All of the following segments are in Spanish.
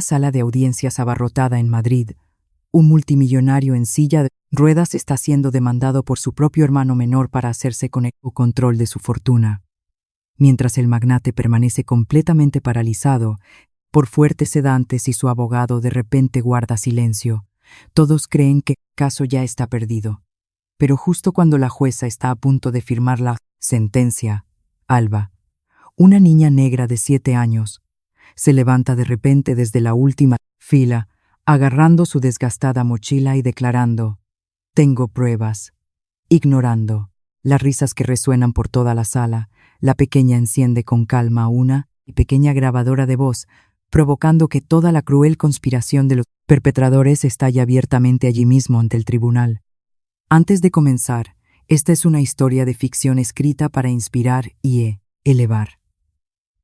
una sala de audiencias abarrotada en Madrid, un multimillonario en silla de ruedas está siendo demandado por su propio hermano menor para hacerse con el control de su fortuna. Mientras el magnate permanece completamente paralizado por fuertes sedantes y su abogado de repente guarda silencio, todos creen que el caso ya está perdido. Pero justo cuando la jueza está a punto de firmar la sentencia, Alba, una niña negra de 7 años, se levanta de repente desde la última fila, agarrando su desgastada mochila y declarando: «Tengo pruebas». Ignorando las risas que resuenan por toda la sala, la pequeña enciende con calma una pequeña grabadora de voz, provocando que toda la cruel conspiración de los perpetradores estalle abiertamente allí mismo ante el tribunal. Antes de comenzar, esta es una historia de ficción escrita para inspirar y elevar.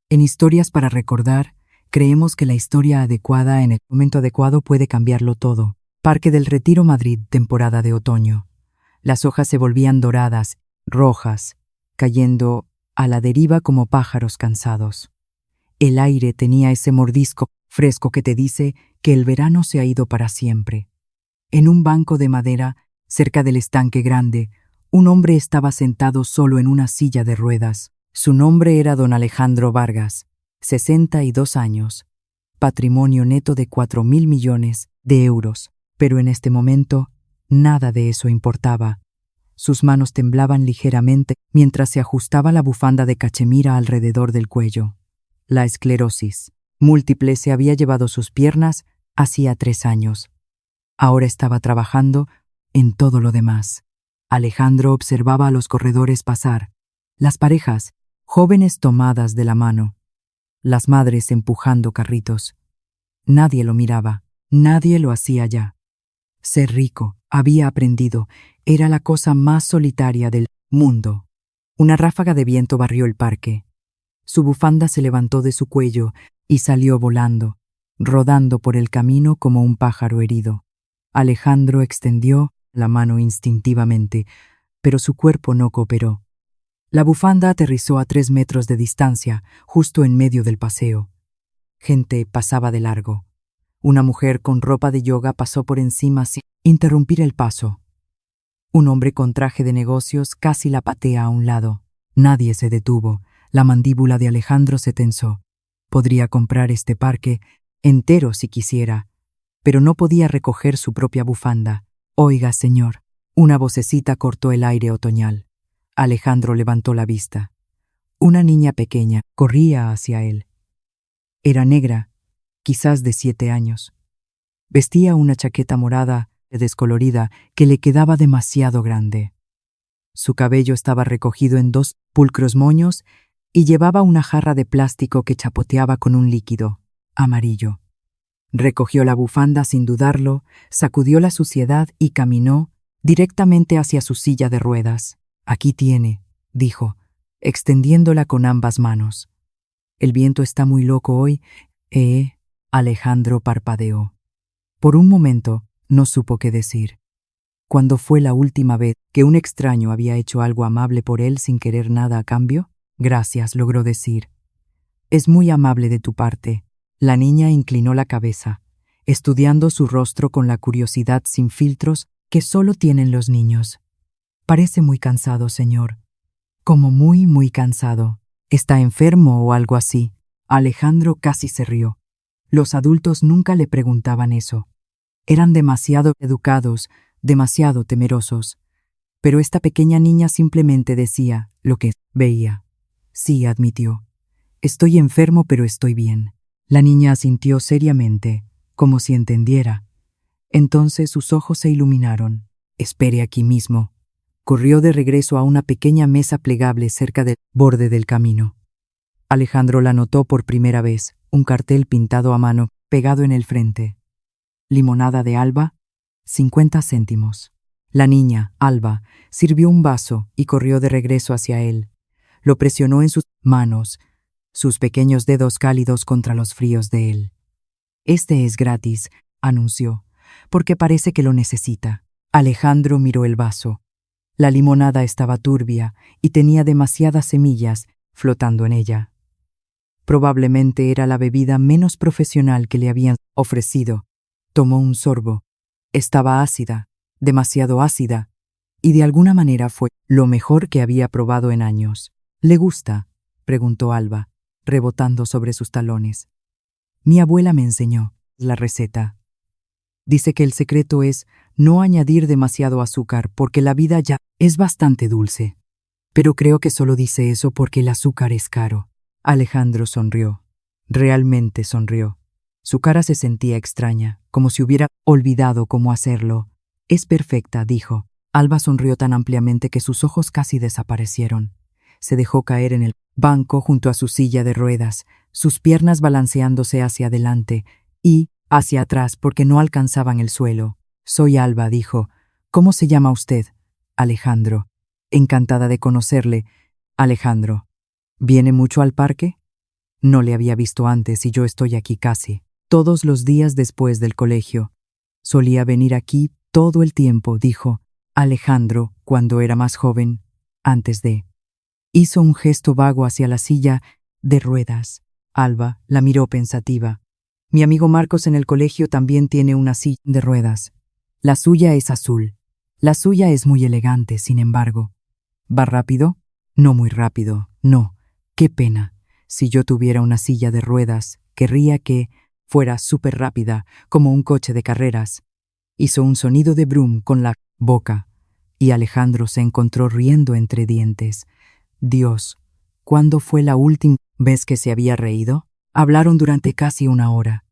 En Historias para Recordar, creemos que la historia adecuada en el momento adecuado puede cambiarlo todo. Parque del Retiro, Madrid, temporada de otoño. Las hojas se volvían doradas, rojas, cayendo a la deriva como pájaros cansados. El aire tenía ese mordisco fresco que te dice que el verano se ha ido para siempre. En un banco de madera, cerca del estanque grande, un hombre estaba sentado solo en una silla de ruedas. Su nombre era don Alejandro Vargas, 62 años, patrimonio neto de 4.000 millones de euros, pero en este momento nada de eso importaba. Sus manos temblaban ligeramente mientras se ajustaba la bufanda de cachemira alrededor del cuello. La esclerosis múltiple se había llevado sus piernas hacía 3 años. Ahora estaba trabajando en todo lo demás. Alejandro observaba a los corredores pasar, las parejas, jóvenes tomadas de la mano, las madres empujando carritos. Nadie lo miraba, nadie lo hacía ya. Ser rico, había aprendido, era la cosa más solitaria del mundo. Una ráfaga de viento barrió el parque. Su bufanda se levantó de su cuello y salió volando, rodando por el camino como un pájaro herido. Alejandro extendió la mano instintivamente, pero su cuerpo no cooperó. La bufanda aterrizó a 3 metros de distancia, justo en medio del paseo. Gente pasaba de largo. Una mujer con ropa de yoga pasó por encima sin interrumpir el paso. Un hombre con traje de negocios casi la patea a un lado. Nadie se detuvo. La mandíbula de Alejandro se tensó. Podría comprar este parque entero si quisiera, pero no podía recoger su propia bufanda. «Oiga, señor». Una vocecita cortó el aire otoñal. Alejandro levantó la vista. Una niña pequeña corría hacia él. Era negra, quizás de 7 años. Vestía una chaqueta morada descolorida que le quedaba demasiado grande. Su cabello estaba recogido en 2 pulcros moños y llevaba una jarra de plástico que chapoteaba con un líquido amarillo. Recogió la bufanda sin dudarlo, sacudió la suciedad y caminó directamente hacia su silla de ruedas. «Aquí tiene», dijo, extendiéndola con ambas manos. «El viento está muy loco hoy, Alejandro parpadeó. Por un momento no supo qué decir. ¿Cuándo fue la última vez que un extraño había hecho algo amable por él sin querer nada a cambio? «Gracias», logró decir. «Es muy amable de tu parte». La niña inclinó la cabeza, estudiando su rostro con la curiosidad sin filtros que solo tienen los niños. «Parece muy cansado, señor. Como muy, muy cansado. ¿Está enfermo o algo así?» Alejandro casi se rió. Los adultos nunca le preguntaban eso. Eran demasiado educados, demasiado temerosos. Pero esta pequeña niña simplemente decía lo que veía. «Sí», admitió. «Estoy enfermo, pero estoy bien». La niña asintió seriamente, como si entendiera. Entonces sus ojos se iluminaron. «Espere aquí mismo». Corrió de regreso a una pequeña mesa plegable cerca del borde del camino. Alejandro la notó por primera vez, un cartel pintado a mano, pegado en el frente. «Limonada de Alba, 50 céntimos». La niña, Alba, sirvió un vaso y corrió de regreso hacia él. Lo presionó en sus manos, sus pequeños dedos cálidos contra los fríos de él. «Este es gratis», anunció, «porque parece que lo necesita». Alejandro miró el vaso. La limonada estaba turbia y tenía demasiadas semillas flotando en ella. Probablemente era la bebida menos profesional que le habían ofrecido. Tomó un sorbo. Estaba ácida, demasiado ácida, y de alguna manera fue lo mejor que había probado en años. ¿Le gusta?, preguntó Alba, rebotando sobre sus talones. Mi abuela me enseñó la receta. Dice que el secreto es no añadir demasiado azúcar porque la vida ya es bastante dulce. Pero creo que solo dice eso porque el azúcar es caro. Alejandro sonrió. Realmente sonrió. Su cara se sentía extraña, como si hubiera olvidado cómo hacerlo. Es perfecta, dijo. Alba sonrió tan ampliamente que sus ojos casi desaparecieron. Se dejó caer en el banco junto a su silla de ruedas, sus piernas balanceándose hacia adelante y hacia atrás porque no alcanzaban el suelo. Soy Alba, dijo. ¿Cómo se llama usted? Alejandro. Encantada de conocerle. Alejandro. ¿Viene mucho al parque? No le había visto antes y yo estoy aquí casi todos los días después del colegio. Solía venir aquí todo el tiempo, dijo Alejandro cuando era más joven, antes de... Hizo un gesto vago hacia la silla de ruedas. Alba la miró pensativa. Mi amigo Marcos en el colegio también tiene una silla de ruedas. La suya es azul. La suya es muy elegante, sin embargo. ¿Va rápido? No muy rápido, no. Qué pena. Si yo tuviera una silla de ruedas, querría que fuera súper rápida, como un coche de carreras. Hizo un sonido de brum con la boca, y Alejandro se encontró riendo entre dientes. Dios, ¿cuándo fue la última vez que se había reído? Hablaron durante casi una hora.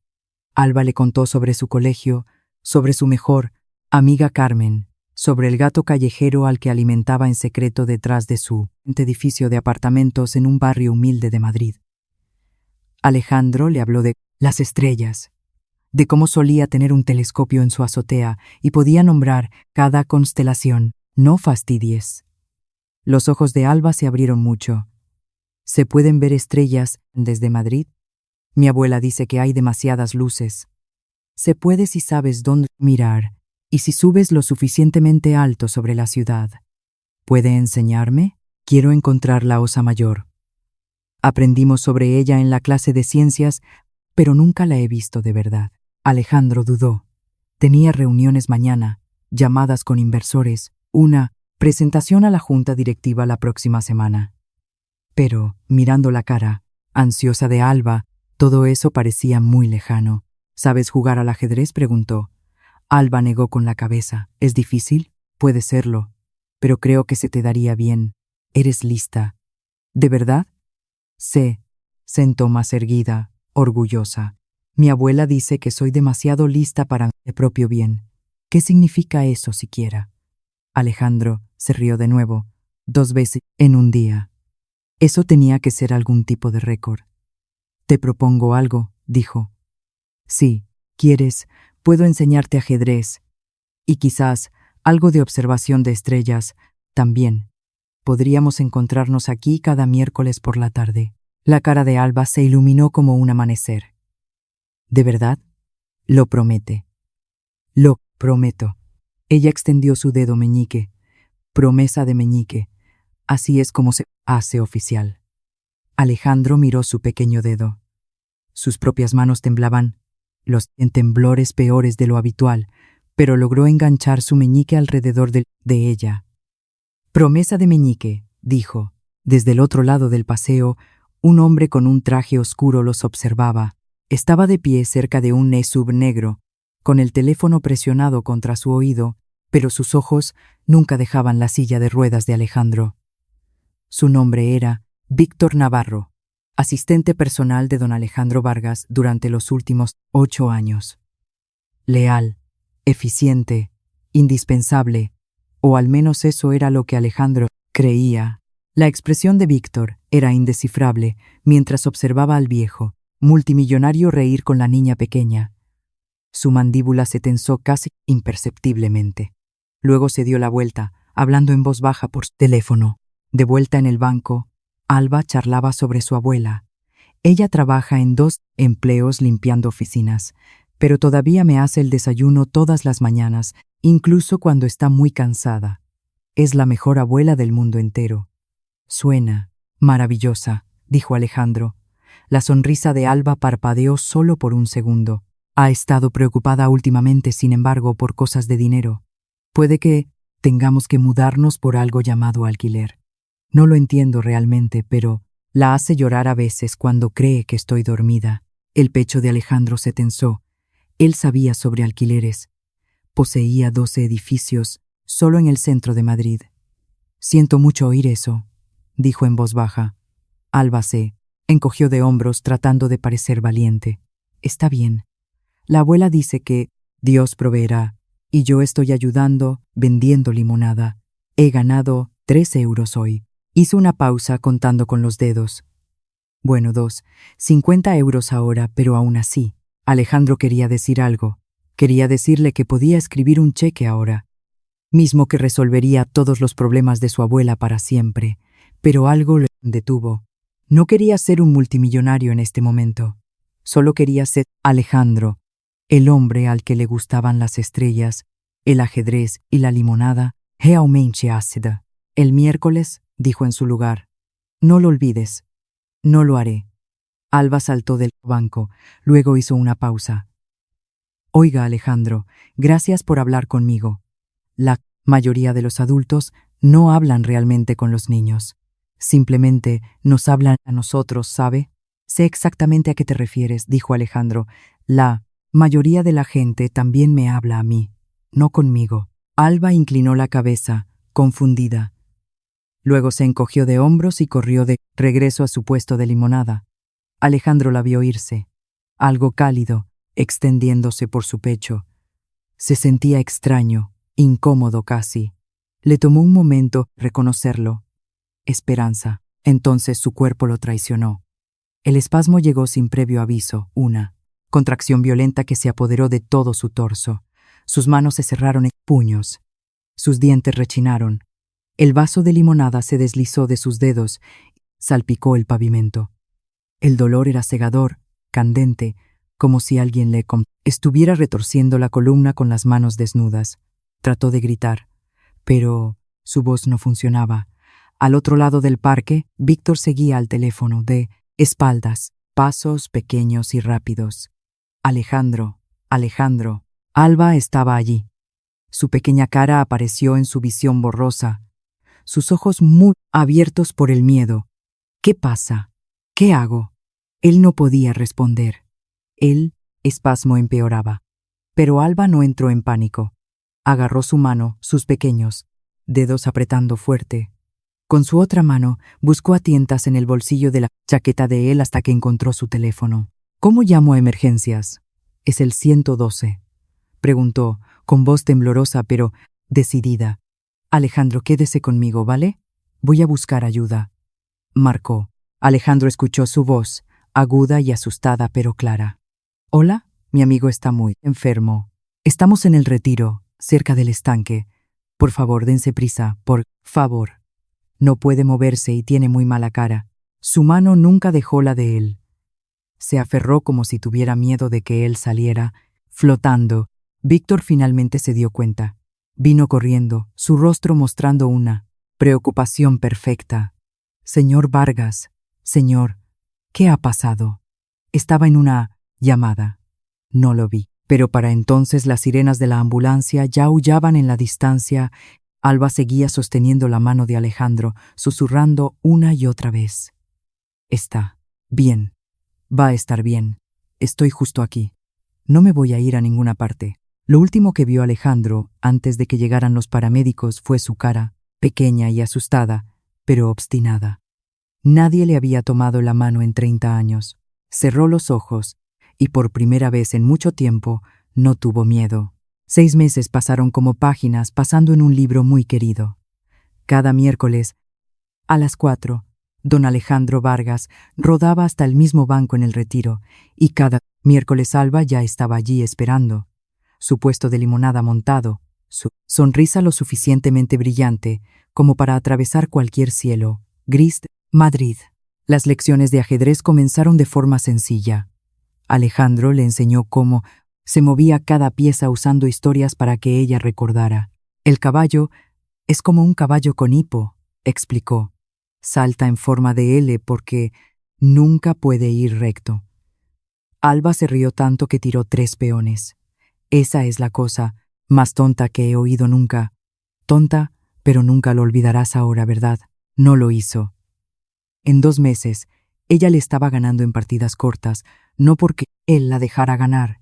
Alba le contó sobre su colegio, sobre su mejor amiga Carmen, sobre el gato callejero al que alimentaba en secreto detrás de su edificio de apartamentos en un barrio humilde de Madrid. Alejandro le habló de las estrellas, de cómo solía tener un telescopio en su azotea y podía nombrar cada constelación. No fastidies. Los ojos de Alba se abrieron mucho. ¿Se pueden ver estrellas desde Madrid? Mi abuela dice que hay demasiadas luces. Se puede si sabes dónde mirar y si subes lo suficientemente alto sobre la ciudad. ¿Puede enseñarme? Quiero encontrar la Osa Mayor. Aprendimos sobre ella en la clase de ciencias, pero nunca la he visto de verdad. Alejandro dudó. Tenía reuniones mañana, llamadas con inversores, una presentación a la junta directiva la próxima semana. Pero, mirando la cara ansiosa de Alba, todo eso parecía muy lejano. ¿Sabes jugar al ajedrez?, preguntó. Alba negó con la cabeza. ¿Es difícil? Puede serlo, pero creo que se te daría bien. Eres lista. ¿De verdad? Se sentó más erguida, orgullosa. Mi abuela dice que soy demasiado lista para mi propio bien. ¿Qué significa eso siquiera? Alejandro se rió de nuevo, 2 veces en un día. Eso tenía que ser algún tipo de récord. Te propongo algo, dijo. Sí, ¿quieres? Puedo enseñarte ajedrez. Y quizás algo de observación de estrellas también. Podríamos encontrarnos aquí cada miércoles por la tarde. La cara de Alba se iluminó como un amanecer. ¿De verdad? Lo promete. Lo prometo. Ella extendió su dedo meñique. Promesa de meñique. Así es como se hace oficial. Alejandro miró su pequeño dedo. Sus propias manos temblaban, los temblores peores de lo habitual, pero logró enganchar su meñique alrededor de ella. Promesa de meñique, dijo. Desde el otro lado del paseo, un hombre con un traje oscuro los observaba. Estaba de pie cerca de un SUV negro, con el teléfono presionado contra su oído, pero sus ojos nunca dejaban la silla de ruedas de Alejandro. Su nombre era Víctor Navarro, asistente personal de don Alejandro Vargas durante los últimos 8 años. Leal, eficiente, indispensable, o al menos eso era lo que Alejandro creía. La expresión de Víctor era indescifrable mientras observaba al viejo, multimillonario, reír con la niña pequeña. Su mandíbula se tensó casi imperceptiblemente. Luego se dio la vuelta, hablando en voz baja por teléfono. De vuelta en el banco, Alba charlaba sobre su abuela. Ella trabaja en 2 empleos limpiando oficinas, pero todavía me hace el desayuno todas las mañanas, incluso cuando está muy cansada. Es la mejor abuela del mundo entero. Suena maravillosa, dijo Alejandro. La sonrisa de Alba parpadeó solo por un segundo. Ha estado preocupada últimamente, sin embargo, por cosas de dinero. Puede que tengamos que mudarnos por algo llamado alquiler. No lo entiendo realmente, pero la hace llorar a veces cuando cree que estoy dormida. El pecho de Alejandro se tensó. Él sabía sobre alquileres. Poseía 12 edificios solo en el centro de Madrid. Siento mucho oír eso, dijo en voz baja. Alba se encogió de hombros tratando de parecer valiente. Está bien. La abuela dice que Dios proveerá, y yo estoy ayudando vendiendo limonada. He ganado 3 euros hoy. Hizo una pausa contando con los dedos. Bueno, 50 euros ahora, pero aún así. Alejandro quería decir algo. Quería decirle que podía escribir un cheque ahora, mismo que resolvería todos los problemas de su abuela para siempre, pero algo le detuvo. No quería ser un multimillonario en este momento. Solo quería ser Alejandro, el hombre al que le gustaban las estrellas, el ajedrez y la limonada. Realmente ácida. El miércoles, dijo en su lugar. No lo olvides. No lo haré. Alba saltó del banco, luego hizo una pausa. Oiga, Alejandro, gracias por hablar conmigo. La mayoría de los adultos no hablan realmente con los niños. Simplemente nos hablan a nosotros, ¿sabe? Sé exactamente a qué te refieres, dijo Alejandro. La mayoría de la gente también me habla a mí, no conmigo. Alba inclinó la cabeza, confundida. Luego se encogió de hombros y corrió de regreso a su puesto de limonada. Alejandro la vio irse, algo cálido, extendiéndose por su pecho. Se sentía extraño, incómodo casi. Le tomó un momento reconocerlo. Esperanza. Entonces su cuerpo lo traicionó. El espasmo llegó sin previo aviso, una contracción violenta que se apoderó de todo su torso. Sus manos se cerraron en puños. Sus dientes rechinaron. El vaso de limonada se deslizó de sus dedos, salpicó el pavimento. El dolor era cegador, candente, como si alguien le estuviera retorciendo la columna con las manos desnudas. Trató de gritar, pero su voz no funcionaba. Al otro lado del parque, Víctor seguía al teléfono, de espaldas, pasos pequeños y rápidos. Alejandro, Alejandro. Alba estaba allí. Su pequeña cara apareció en su visión borrosa, sus ojos muy abiertos por el miedo. ¿Qué pasa? ¿Qué hago? Él no podía responder. El espasmo empeoraba. Pero Alba no entró en pánico. Agarró su mano, sus pequeños dedos apretando fuerte. Con su otra mano buscó a tientas en el bolsillo de la chaqueta de él hasta que encontró su teléfono. ¿Cómo llamo a emergencias? Es el 112. Preguntó, con voz temblorosa pero decidida. Alejandro, quédese conmigo, ¿vale? Voy a buscar ayuda. Marcó. Alejandro escuchó su voz, aguda y asustada pero clara. Hola, mi amigo está muy enfermo. Estamos en el Retiro, cerca del estanque. Por favor, dense prisa, por favor. No puede moverse y tiene muy mala cara. Su mano nunca dejó la de él. Se aferró como si tuviera miedo de que él saliera, flotando. Víctor finalmente se dio cuenta. Vino corriendo, su rostro mostrando una preocupación perfecta. Señor Vargas, señor, ¿qué ha pasado? Estaba en una llamada. No lo vi, pero para entonces las sirenas de la ambulancia ya aullaban en la distancia. Alba seguía sosteniendo la mano de Alejandro, susurrando una y otra vez. Está bien. Va a estar bien. Estoy justo aquí. No me voy a ir a ninguna parte. Lo último que vio Alejandro, antes de que llegaran los paramédicos, fue su cara, pequeña y asustada, pero obstinada. Nadie le había tomado la mano en 30 años. Cerró los ojos, y por primera vez en mucho tiempo, no tuvo miedo. 6 meses pasaron como páginas pasando en un libro muy querido. Cada miércoles, a las 4, don Alejandro Vargas rodaba hasta el mismo banco en el Retiro, y cada miércoles Alba ya estaba allí esperando. Su puesto de limonada montado, su sonrisa lo suficientemente brillante como para atravesar cualquier cielo. Gris, Madrid. Las lecciones de ajedrez comenzaron de forma sencilla. Alejandro le enseñó cómo se movía cada pieza usando historias para que ella recordara. El caballo es como un caballo con hipo, explicó. Salta en forma de L porque nunca puede ir recto. Alba se rió tanto que tiró 3 peones. Esa es la cosa más tonta que he oído nunca. Tonta, pero nunca lo olvidarás ahora, ¿verdad? No lo hizo. En 2 meses, ella le estaba ganando en partidas cortas, no porque él la dejara ganar,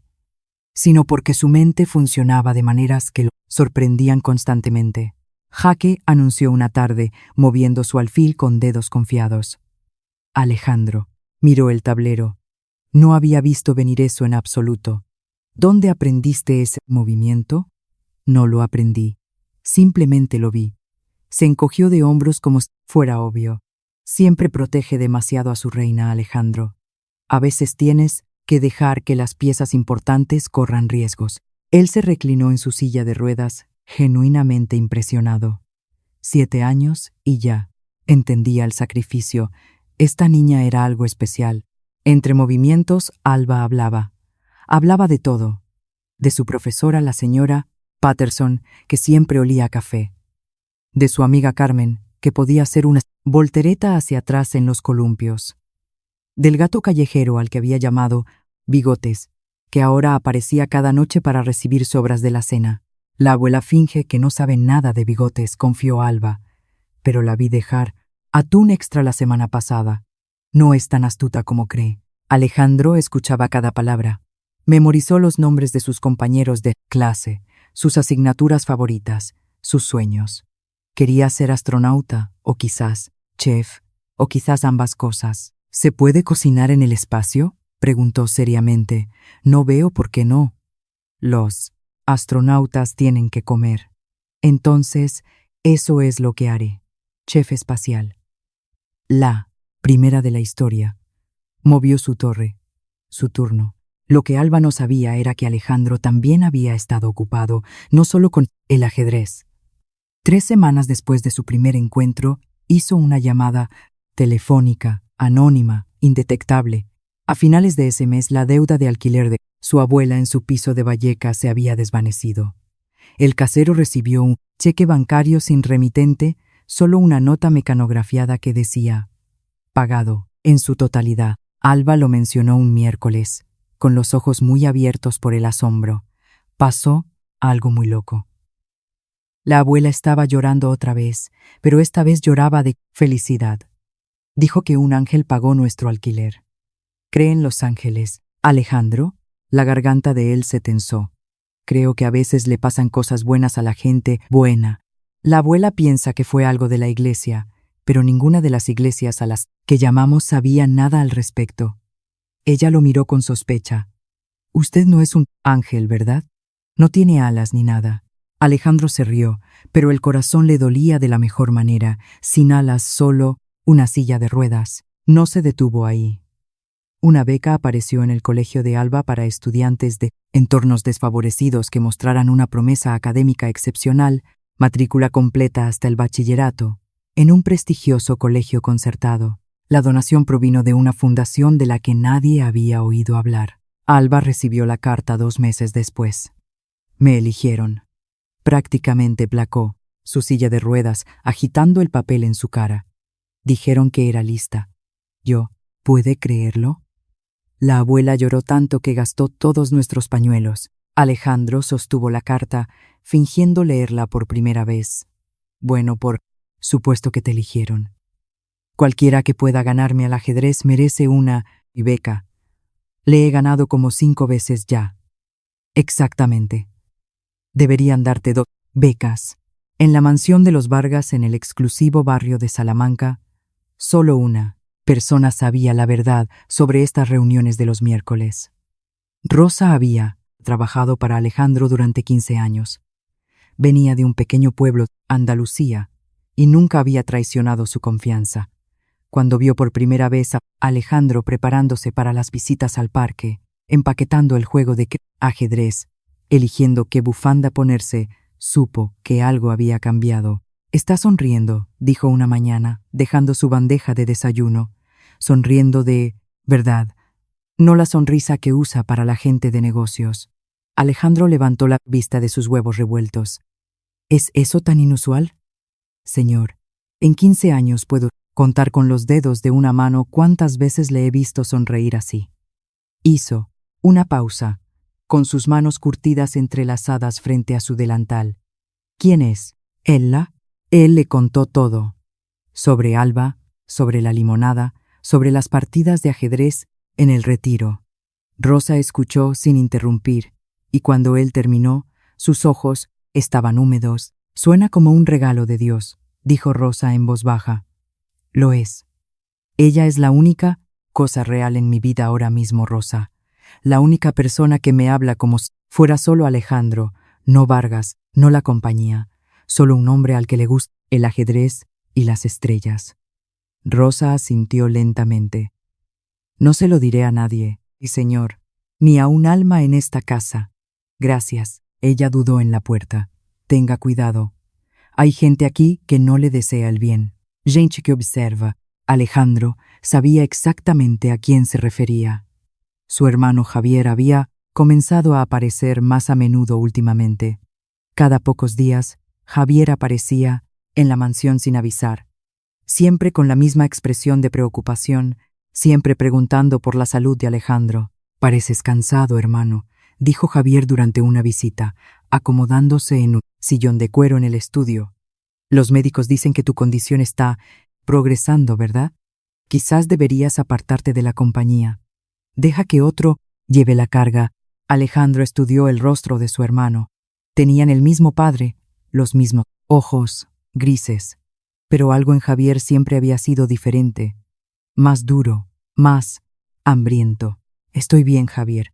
sino porque su mente funcionaba de maneras que lo sorprendían constantemente. Jaque anunció una tarde, moviendo su alfil con dedos confiados. Alejandro miró el tablero. No había visto venir eso en absoluto. ¿Dónde aprendiste ese movimiento? No lo aprendí. Simplemente lo vi. Se encogió de hombros como si fuera obvio. Siempre protege demasiado a su reina, Alejandro. A veces tienes que dejar que las piezas importantes corran riesgos. Él se reclinó en su silla de ruedas, genuinamente impresionado. 7 años y ya. Entendía el sacrificio. Esta niña era algo especial. Entre movimientos, Alba hablaba. Hablaba de todo. De su profesora, la señora Patterson, que siempre olía a café. De su amiga Carmen, que podía hacer una voltereta hacia atrás en los columpios. Del gato callejero al que había llamado Bigotes, que ahora aparecía cada noche para recibir sobras de la cena. La abuela finge que no sabe nada de Bigotes, confió Alba. Pero la vi dejar atún extra la semana pasada. No es tan astuta como cree. Alejandro escuchaba cada palabra. Memorizó los nombres de sus compañeros de clase, sus asignaturas favoritas, sus sueños. Quería ser astronauta, o quizás chef, o quizás ambas cosas. ¿Se puede cocinar en el espacio?, preguntó seriamente. No veo por qué no. Los astronautas tienen que comer. Entonces, eso es lo que haré. Chef espacial. La primera de la historia. Movió su torre. Su turno. Lo que Alba no sabía era que Alejandro también había estado ocupado, no solo con el ajedrez. 3 semanas después de su primer encuentro, hizo una llamada telefónica, anónima, indetectable. A finales de ese mes, la deuda de alquiler de su abuela en su piso de Vallecas se había desvanecido. El casero recibió un cheque bancario sin remitente, solo una nota mecanografiada que decía «pagado» en su totalidad. Alba lo mencionó un miércoles, con los ojos muy abiertos por el asombro. Pasó algo muy loco. La abuela estaba llorando otra vez, pero esta vez lloraba de felicidad. Dijo que un ángel pagó nuestro alquiler. ¿Cree en los ángeles, Alejandro? La garganta de él se tensó. Creo que a veces le pasan cosas buenas a la gente buena. La abuela piensa que fue algo de la iglesia, pero ninguna de las iglesias a las que llamamos sabía nada al respecto. Ella lo miró con sospecha. Usted no es un ángel, ¿verdad? No tiene alas ni nada. Alejandro se rió, pero el corazón le dolía de la mejor manera, sin alas, solo una silla de ruedas. No se detuvo ahí. Una beca apareció en el colegio de Alba para estudiantes de entornos desfavorecidos que mostraran una promesa académica excepcional, matrícula completa hasta el bachillerato, en un prestigioso colegio concertado. La donación provino de una fundación de la que nadie había oído hablar. Alba recibió la carta 2 meses después. Me eligieron. Prácticamente placó, su silla de ruedas, agitando el papel en su cara. Dijeron que era lista. Yo, ¿puede creerlo? La abuela lloró tanto que gastó todos nuestros pañuelos. Alejandro sostuvo la carta, fingiendo leerla por primera vez. Bueno, por supuesto que te eligieron. Cualquiera que pueda ganarme al ajedrez merece una beca. Le he ganado como 5 veces ya. Exactamente. Deberían darte 2 becas. En la mansión de los Vargas, en el exclusivo barrio de Salamanca, solo una persona sabía la verdad sobre estas reuniones de los miércoles. Rosa había trabajado para Alejandro durante 15 años. Venía de un pequeño pueblo, Andalucía, y nunca había traicionado su confianza. Cuando vio por primera vez a Alejandro preparándose para las visitas al parque, empaquetando el juego de ajedrez, eligiendo qué bufanda ponerse, supo que algo había cambiado. «Está sonriendo», dijo una mañana, dejando su bandeja de desayuno. Sonriendo de verdad, no la sonrisa que usa para la gente de negocios. Alejandro levantó la vista de sus huevos revueltos. «¿Es eso tan inusual?» «Señor, en 15 años puedo contar con los dedos de una mano cuántas veces le he visto sonreír así. Hizo una pausa, con sus manos curtidas entrelazadas frente a su delantal. ¿Quién es? ¿Ella? Él le contó todo. Sobre Alba, sobre la limonada, sobre las partidas de ajedrez en el retiro. Rosa escuchó sin interrumpir, y cuando él terminó, sus ojos estaban húmedos. Suena como un regalo de Dios, dijo Rosa en voz baja. Lo es. Ella es la única cosa real en mi vida ahora mismo, Rosa. La única persona que me habla como si fuera solo Alejandro, no Vargas, no la compañía, solo un hombre al que le gusta el ajedrez y las estrellas. Rosa asintió lentamente. No se lo diré a nadie, y señor, ni a un alma en esta casa. Gracias. Ella dudó en la puerta. Tenga cuidado. Hay gente aquí que no le desea el bien. Gente que observa. Alejandro sabía exactamente a quién se refería. Su hermano Javier había comenzado a aparecer más a menudo últimamente. Cada pocos días, Javier aparecía en la mansión sin avisar, siempre con la misma expresión de preocupación, siempre preguntando por la salud de Alejandro. «Pareces cansado, hermano», dijo Javier durante una visita, acomodándose en un sillón de cuero en el estudio. «Los médicos dicen que tu condición está progresando, ¿verdad? Quizás deberías apartarte de la compañía. Deja que otro lleve la carga». Alejandro estudió el rostro de su hermano. Tenían el mismo padre, los mismos ojos grises. Pero algo en Javier siempre había sido diferente, más duro, más hambriento. «Estoy bien, Javier.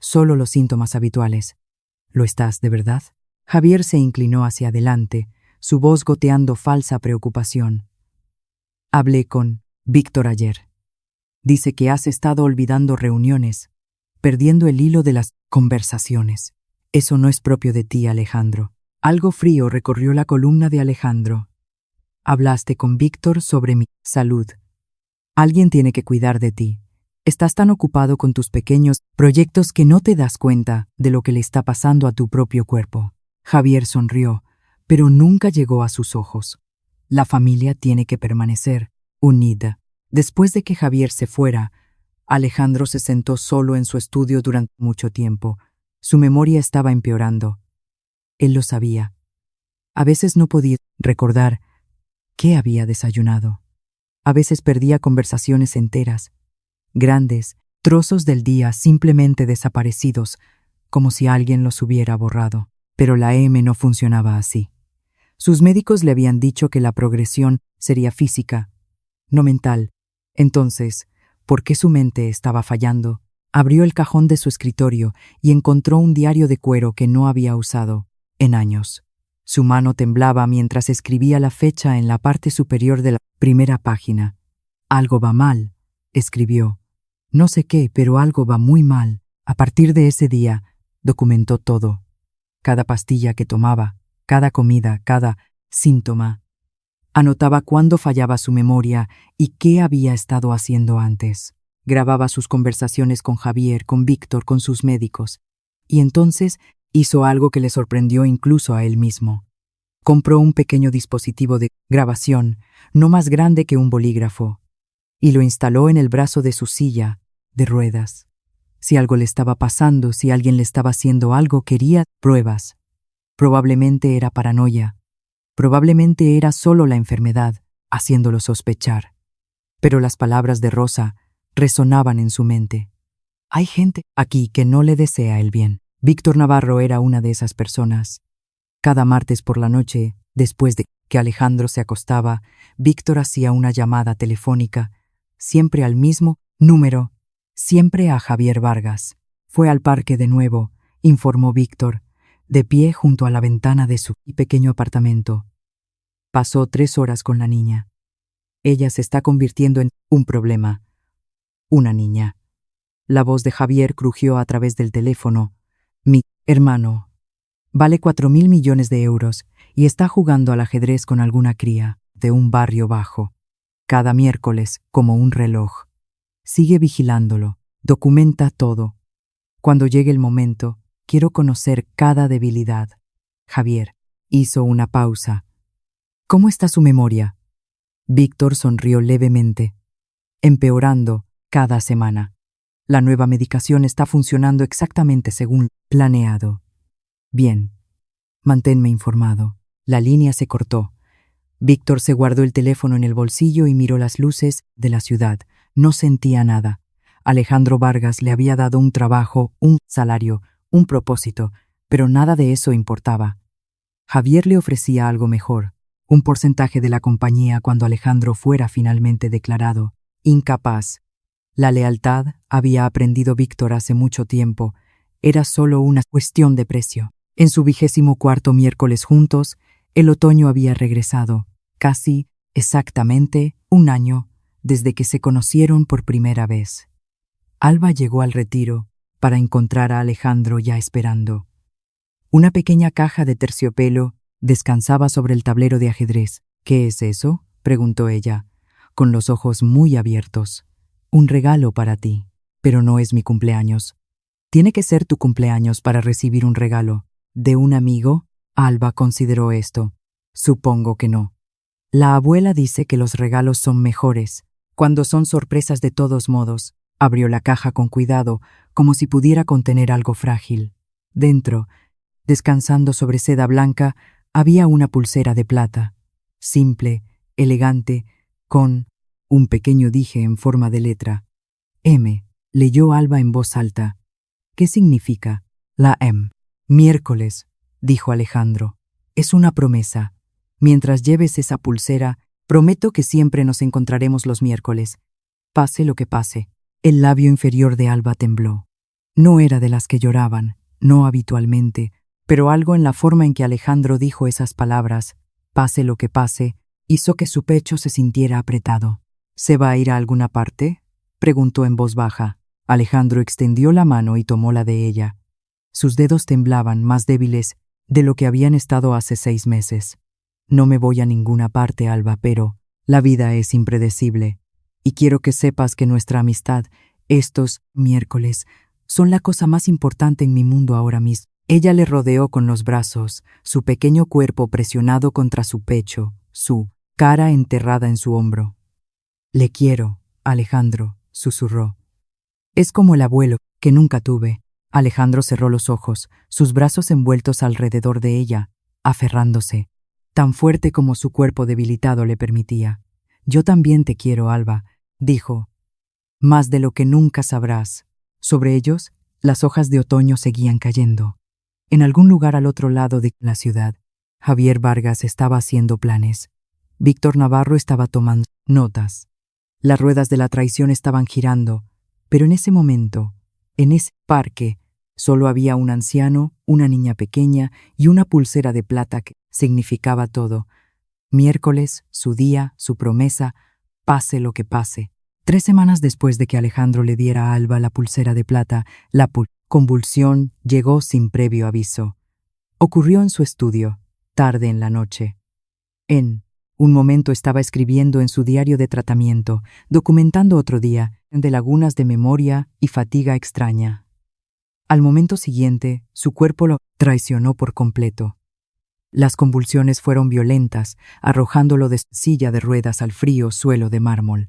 Solo los síntomas habituales». «¿Lo estás, de verdad?» Javier se inclinó hacia adelante, su voz goteando falsa preocupación. «Hablé con Víctor ayer. Dice que has estado olvidando reuniones, perdiendo el hilo de las conversaciones. Eso no es propio de ti, Alejandro». Algo frío recorrió la columna de Alejandro. «Hablaste con Víctor sobre mi salud. Alguien tiene que cuidar de ti. Estás tan ocupado con tus pequeños proyectos que no te das cuenta de lo que le está pasando a tu propio cuerpo». Javier sonrió, pero nunca llegó a sus ojos. La familia tiene que permanecer unida. Después de que Javier se fuera, Alejandro se sentó solo en su estudio durante mucho tiempo. Su memoria estaba empeorando. Él lo sabía. A veces no podía recordar qué había desayunado. A veces perdía conversaciones enteras, grandes trozos del día simplemente desaparecidos, como si alguien los hubiera borrado. Pero la M no funcionaba así. Sus médicos le habían dicho que la progresión sería física, no mental. Entonces, ¿por qué su mente estaba fallando? Abrió el cajón de su escritorio y encontró un diario de cuero que no había usado en años. Su mano temblaba mientras escribía la fecha en la parte superior de la primera página. «Algo va mal», escribió. «No sé qué, pero algo va muy mal». A partir de ese día, documentó todo. Cada pastilla que tomaba, cada comida, cada síntoma. Anotaba cuándo fallaba su memoria y qué había estado haciendo antes. Grababa sus conversaciones con Javier, con Víctor, con sus médicos. Y entonces hizo algo que le sorprendió incluso a él mismo. Compró un pequeño dispositivo de grabación, no más grande que un bolígrafo, y lo instaló en el brazo de su silla de ruedas. Si algo le estaba pasando, si alguien le estaba haciendo algo, quería pruebas. Probablemente era paranoia. Probablemente era solo la enfermedad, haciéndolo sospechar. Pero las palabras de Rosa resonaban en su mente. Hay gente aquí que no le desea el bien. Víctor Navarro era una de esas personas. Cada martes por la noche, después de que Alejandro se acostaba, Víctor hacía una llamada telefónica, siempre al mismo número, siempre a Javier Vargas. Fue al parque de nuevo, informó Víctor, de pie junto a la ventana de su pequeño apartamento. Pasó 3 horas con la niña. Ella se está convirtiendo en un problema. Una niña. La voz de Javier crujió a través del teléfono. «Mi hermano vale 4.000 millones de euros y está jugando al ajedrez con alguna cría de un barrio bajo. Cada miércoles, como un reloj. Sigue vigilándolo. Documenta todo. Cuando llegue el momento, quiero conocer cada debilidad». Javier hizo una pausa. «¿Cómo está su memoria?» Víctor sonrió levemente, empeorando cada semana. La nueva medicación está funcionando exactamente según planeado. Bien. Manténme informado. La línea se cortó. Víctor se guardó el teléfono en el bolsillo y miró las luces de la ciudad. No sentía nada. Alejandro Vargas le había dado un trabajo, un salario, un propósito, pero nada de eso importaba. Javier le ofrecía algo mejor, un porcentaje de la compañía cuando Alejandro fuera finalmente declarado incapaz. La lealtad, había aprendido Víctor hace mucho tiempo, era solo una cuestión de precio. En su 24º miércoles juntos, el otoño había regresado, casi exactamente un año desde que se conocieron por primera vez. Alba llegó al retiro para encontrar a Alejandro ya esperando. Una pequeña caja de terciopelo descansaba sobre el tablero de ajedrez. ¿Qué es eso?, preguntó ella, con los ojos muy abiertos. Un regalo para ti, pero no es mi cumpleaños. Tiene que ser tu cumpleaños para recibir un regalo. ¿De un amigo? Alba consideró esto. Supongo que no. La abuela dice que los regalos son mejores cuando son sorpresas de todos modos. Abrió la caja con cuidado, como si pudiera contener algo frágil. Dentro, descansando sobre seda blanca, había una pulsera de plata, simple, elegante, con un pequeño dije en forma de letra. M, leyó Alba en voz alta. ¿Qué significa la M? Miércoles, dijo Alejandro. Es una promesa. Mientras lleves esa pulsera, prometo que siempre nos encontraremos los miércoles. Pase lo que pase. El labio inferior de Alba tembló. No era de las que lloraban, no habitualmente, pero algo en la forma en que Alejandro dijo esas palabras, pase lo que pase, hizo que su pecho se sintiera apretado. ¿Se va a ir a alguna parte?, preguntó en voz baja. Alejandro extendió la mano y tomó la de ella. Sus dedos temblaban, más débiles de lo que habían estado hace 6 meses. No me voy a ninguna parte, Alba, pero la vida es impredecible. Y quiero que sepas que nuestra amistad, estos miércoles, son la cosa más importante en mi mundo ahora mismo. Ella le rodeó con los brazos, su pequeño cuerpo presionado contra su pecho, su cara enterrada en su hombro. Le quiero, Alejandro, susurró. Es como el abuelo, que nunca tuve. Alejandro cerró los ojos, sus brazos envueltos alrededor de ella, aferrándose, tan fuerte como su cuerpo debilitado le permitía. Yo también te quiero, Alba, dijo. Más de lo que nunca sabrás. Sobre ellos, las hojas de otoño seguían cayendo. En algún lugar al otro lado de la ciudad, Javier Vargas estaba haciendo planes. Víctor Navarro estaba tomando notas. Las ruedas de la traición estaban girando, pero en ese momento, en ese parque, solo había un anciano, una niña pequeña y una pulsera de plata que significaba todo. Miércoles, su día, su promesa, pase lo que pase. 3 semanas después de que Alejandro le diera a Alba la pulsera de plata, la convulsión llegó sin previo aviso. Ocurrió en su estudio, tarde en la noche. En un momento estaba escribiendo en su diario de tratamiento, documentando otro día de lagunas de memoria y fatiga extraña. Al momento siguiente, su cuerpo lo traicionó por completo. Las convulsiones fueron violentas, arrojándolo de silla de ruedas al frío suelo de mármol.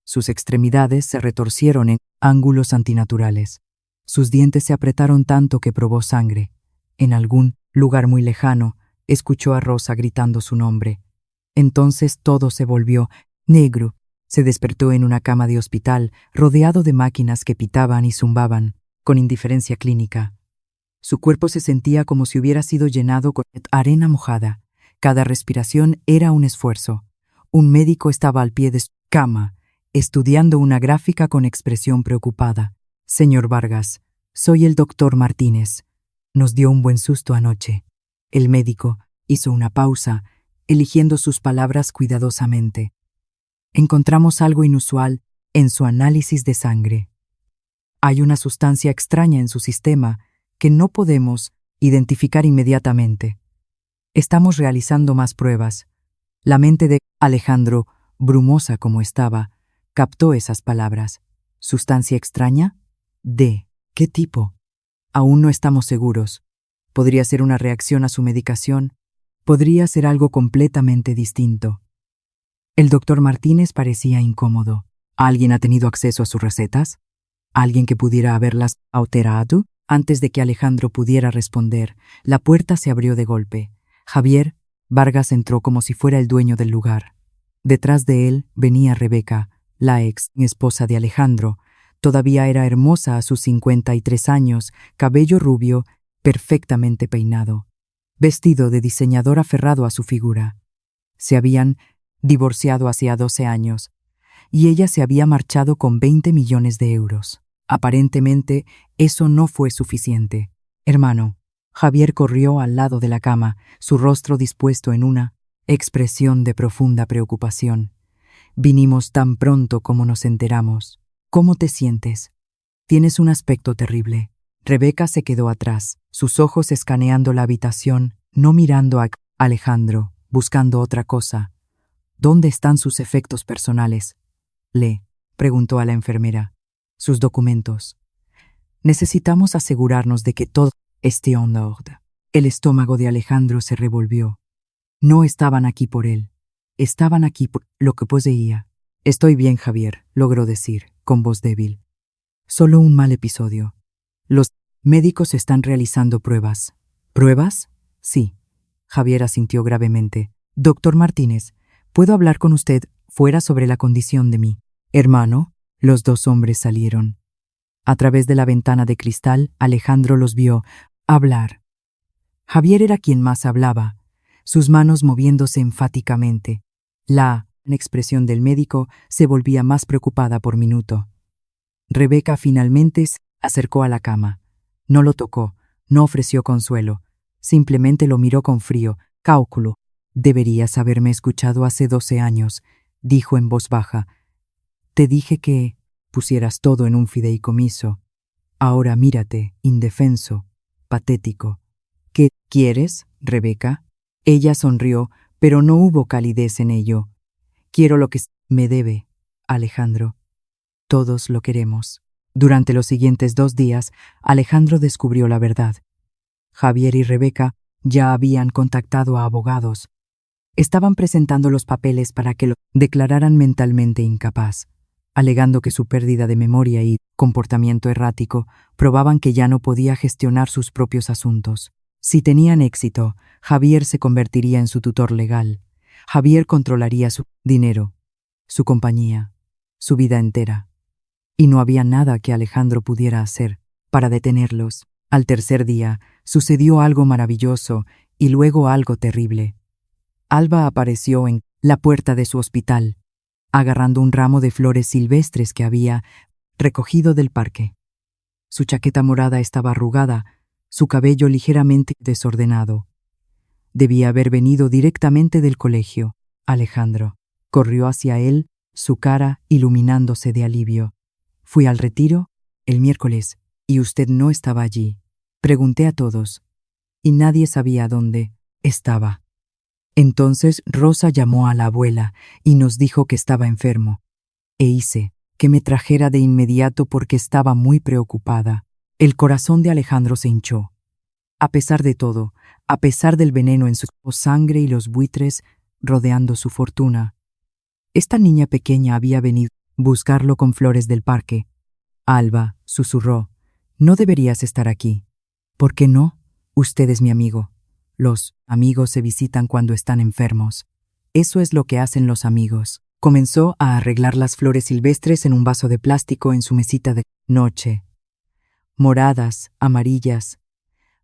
Sus extremidades se retorcieron en ángulos antinaturales. Sus dientes se apretaron tanto que probó sangre. En algún lugar muy lejano, escuchó a Rosa gritando su nombre. Entonces todo se volvió negro. Se despertó en una cama de hospital, rodeado de máquinas que pitaban y zumbaban, con indiferencia clínica. Su cuerpo se sentía como si hubiera sido llenado con arena mojada. Cada respiración era un esfuerzo. Un médico estaba al pie de su cama, estudiando una gráfica con expresión preocupada. Señor Vargas, soy el doctor Martínez. Nos dio un buen susto anoche. El médico hizo una pausa, eligiendo sus palabras cuidadosamente. Encontramos algo inusual en su análisis de sangre. Hay una sustancia extraña en su sistema que no podemos identificar inmediatamente. Estamos realizando más pruebas. La mente de Alejandro, brumosa como estaba, captó esas palabras. ¿Sustancia extraña? ¿De qué tipo? Aún no estamos seguros. Podría ser una reacción a su medicación. Podría ser algo completamente distinto. El doctor Martínez parecía incómodo. ¿Alguien ha tenido acceso a sus recetas? ¿Alguien que pudiera haberlas alterado? Antes de que Alejandro pudiera responder, la puerta se abrió de golpe. Javier Vargas entró como si fuera el dueño del lugar. Detrás de él venía Rebeca, la ex esposa de Alejandro. Todavía era hermosa a sus 53 años, cabello rubio, perfectamente peinado, vestido de diseñador aferrado a su figura. Se habían divorciado hacía 12 años, y ella se había marchado con 20 millones de euros. Aparentemente, eso no fue suficiente. Hermano, Javier corrió al lado de la cama, su rostro dispuesto en una expresión de profunda preocupación. Vinimos tan pronto como nos enteramos. ¿Cómo te sientes? Tienes un aspecto terrible. Rebeca se quedó atrás, sus ojos escaneando la habitación, no mirando a Alejandro, buscando otra cosa. ¿Dónde están sus efectos personales? Le preguntó a la enfermera. Sus documentos. Necesitamos asegurarnos de que todo esté en orden. El estómago de Alejandro se revolvió. No estaban aquí por él. Estaban aquí por lo que poseía. Estoy bien, Javier, logró decir, con voz débil. Solo un mal episodio. Los médicos están realizando pruebas. ¿Pruebas? Sí. Javier asintió gravemente. Doctor Martínez, ¿puedo hablar con usted fuera sobre la condición de mi hermano? Los dos hombres salieron. A través de la ventana de cristal, Alejandro los vio hablar. Javier era quien más hablaba, sus manos moviéndose enfáticamente. La expresión del médico se volvía más preocupada por minuto. Rebeca finalmente se acercó a la cama. No lo tocó, no ofreció consuelo. Simplemente lo miró con frío. Cálculo. Deberías haberme escuchado hace 12 años, dijo en voz baja. Te dije que pusieras todo en un fideicomiso. Ahora mírate, indefenso, patético. ¿Qué quieres, Rebeca? Ella sonrió, pero no hubo calidez en ello. Quiero lo que me debe, Alejandro. Todos lo queremos. Durante los siguientes 2 días, Alejandro descubrió la verdad. Javier y Rebeca ya habían contactado a abogados. Estaban presentando los papeles para que lo declararan mentalmente incapaz, alegando que su pérdida de memoria y comportamiento errático probaban que ya no podía gestionar sus propios asuntos. Si tenían éxito, Javier se convertiría en su tutor legal. Javier controlaría su dinero, su compañía, su vida entera. Y no había nada que Alejandro pudiera hacer para detenerlos. Al tercer día, sucedió algo maravilloso y luego algo terrible. Alba apareció en la puerta de su hospital, agarrando un ramo de flores silvestres que había recogido del parque. Su chaqueta morada estaba arrugada, su cabello ligeramente desordenado. Debía haber venido directamente del colegio. Alejandro corrió hacia él, su cara iluminándose de alivio. Fui al retiro el miércoles y usted no estaba allí. Pregunté a todos y nadie sabía dónde estaba. Entonces Rosa llamó a la abuela y nos dijo que estaba enfermo. E hice que me trajera de inmediato porque estaba muy preocupada. El corazón de Alejandro se hinchó. A pesar de todo, a pesar del veneno en su sangre y los buitres rodeando su fortuna, esta niña pequeña había venido a buscarlo con flores del parque. Alba susurró, no deberías estar aquí. ¿Por qué no? Usted es mi amigo. Los amigos se visitan cuando están enfermos. Eso es lo que hacen los amigos. Comenzó a arreglar las flores silvestres en un vaso de plástico en su mesita de noche. Moradas, amarillas,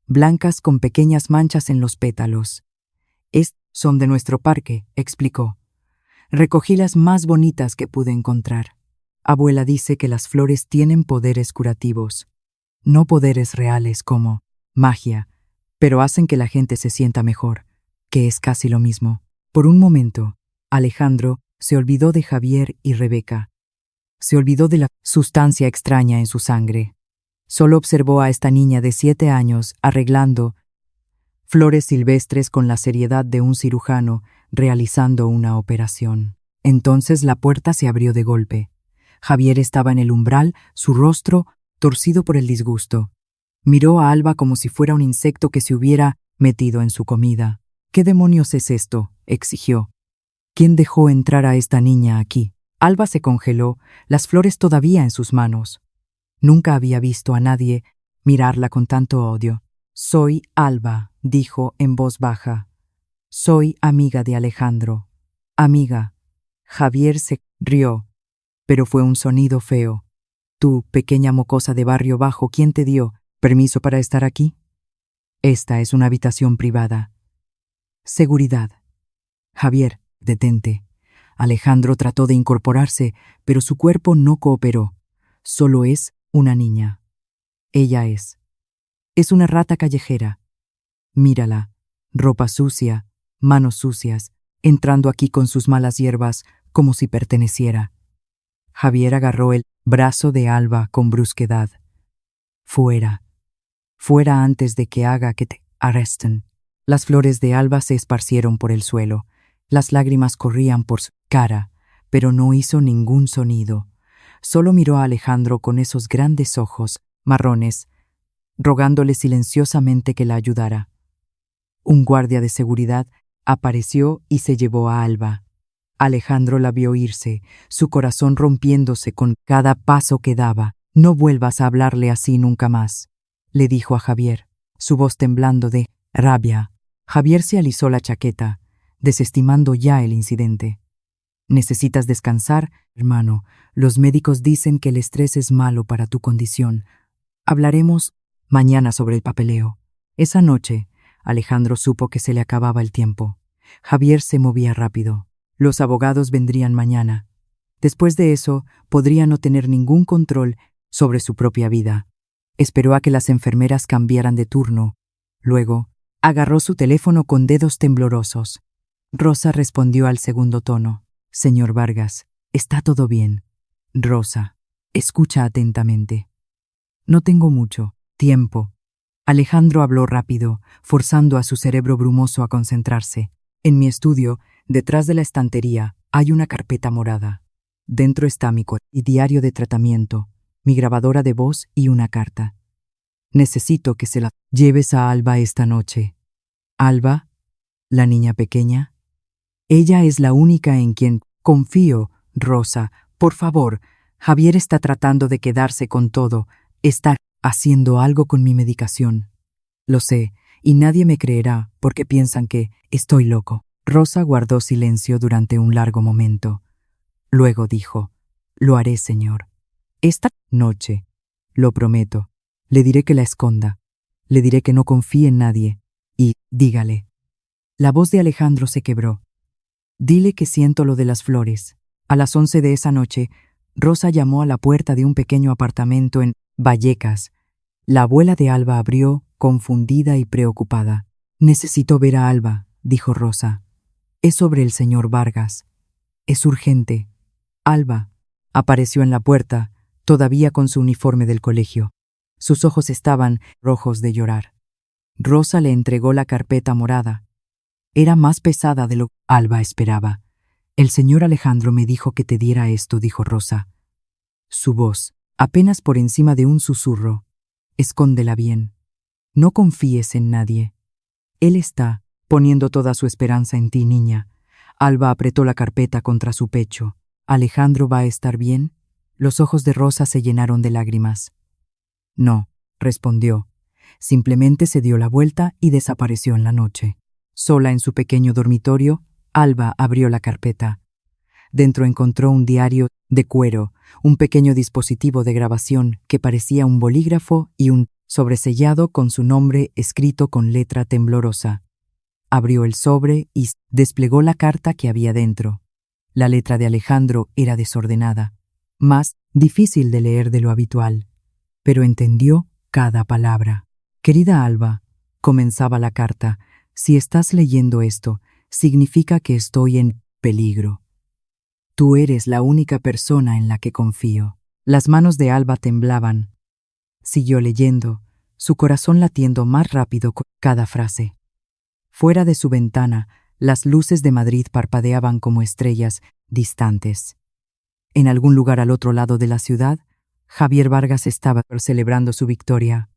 blancas con pequeñas manchas en los pétalos. Son de nuestro parque, explicó. Recogí las más bonitas que pude encontrar. Abuela dice que las flores tienen poderes curativos. No poderes reales como magia, pero hacen que la gente se sienta mejor, que es casi lo mismo. Por un momento, Alejandro se olvidó de Javier y Rebeca. Se olvidó de la sustancia extraña en su sangre. Solo observó a esta niña de 7 años arreglando flores silvestres con la seriedad de un cirujano realizando una operación. Entonces la puerta se abrió de golpe. Javier estaba en el umbral, su rostro torcido por el disgusto. Miró a Alba como si fuera un insecto que se hubiera metido en su comida. ¿Qué demonios es esto?, exigió. ¿Quién dejó entrar a esta niña aquí? Alba se congeló, las flores todavía en sus manos. Nunca había visto a nadie mirarla con tanto odio. Soy Alba, dijo en voz baja. Soy amiga de Alejandro. Amiga. Javier se rió, pero fue un sonido feo. Tú, pequeña mocosa de barrio bajo, ¿quién te dio permiso para estar aquí? Esta es una habitación privada. Seguridad. Javier, detente. Alejandro trató de incorporarse, pero su cuerpo no cooperó. Solo es una niña. Ella es. Es una rata callejera. Mírala. Ropa sucia, manos sucias, entrando aquí con sus malas hierbas como si perteneciera. Javier agarró el brazo de Alba con brusquedad. Fuera. Fuera antes de que haga que te arresten. Las flores de Alba se esparcieron por el suelo. Las lágrimas corrían por su cara, pero no hizo ningún sonido. Solo miró a Alejandro con esos grandes ojos, marrones, rogándole silenciosamente que la ayudara. Un guardia de seguridad apareció y se llevó a Alba. Alejandro la vio irse, su corazón rompiéndose con cada paso que daba. No vuelvas a hablarle así nunca más, le dijo a Javier, su voz temblando de rabia. Javier se alisó la chaqueta, desestimando ya el incidente. Necesitas descansar, hermano. Los médicos dicen que el estrés es malo para tu condición. Hablaremos mañana sobre el papeleo. Esa noche, Alejandro supo que se le acababa el tiempo. Javier se movía rápido. Los abogados vendrían mañana. Después de eso, podría no tener ningún control sobre su propia vida. Esperó a que las enfermeras cambiaran de turno. Luego, agarró su teléfono con dedos temblorosos. Rosa respondió al segundo tono. Señor Vargas, ¿está todo bien? Rosa, escucha atentamente. No tengo mucho tiempo. Alejandro habló rápido, forzando a su cerebro brumoso a concentrarse. En mi estudio, detrás de la estantería, hay una carpeta morada. Dentro está mi diario de tratamiento, mi grabadora de voz y una carta. Necesito que se la lleves a Alba esta noche. Alba, la niña pequeña. Ella es la única en quien confío, Rosa. Por favor, Javier está tratando de quedarse con todo. Está haciendo algo con mi medicación. Lo sé, y nadie me creerá porque piensan que estoy loco. Rosa guardó silencio durante un largo momento. Luego dijo, lo haré, señor. Esta noche, lo prometo, le diré que la esconda. Le diré que no confíe en nadie. Y dígale. La voz de Alejandro se quebró. Dile que siento lo de las flores. A las 11 de esa noche, Rosa llamó a la puerta de un pequeño apartamento en Vallecas. La abuela de Alba abrió, confundida y preocupada. Necesito ver a Alba, dijo Rosa. Es sobre el señor Vargas. Es urgente. Alba apareció en la puerta, todavía con su uniforme del colegio. Sus ojos estaban rojos de llorar. Rosa le entregó la carpeta morada. Era más pesada de lo que Alba esperaba. El señor Alejandro me dijo que te diera esto, dijo Rosa. Su voz, apenas por encima de un susurro. Escóndela bien. No confíes en nadie. Él está poniendo toda su esperanza en ti, niña. Alba apretó la carpeta contra su pecho. ¿Alejandro va a estar bien? Los ojos de Rosa se llenaron de lágrimas. No, respondió. Simplemente se dio la vuelta y desapareció en la noche. Sola en su pequeño dormitorio, Alba abrió la carpeta. Dentro encontró un diario de cuero, un pequeño dispositivo de grabación que parecía un bolígrafo y un sobresellado con su nombre escrito con letra temblorosa. Abrió el sobre y desplegó la carta que había dentro. La letra de Alejandro era desordenada, más difícil de leer de lo habitual, pero entendió cada palabra. Querida Alba, comenzaba la carta, si estás leyendo esto, significa que estoy en peligro. Tú eres la única persona en la que confío. Las manos de Alba temblaban. Siguió leyendo, su corazón latiendo más rápido con cada frase. Fuera de su ventana, las luces de Madrid parpadeaban como estrellas distantes. En algún lugar al otro lado de la ciudad, Javier Vargas estaba celebrando su victoria.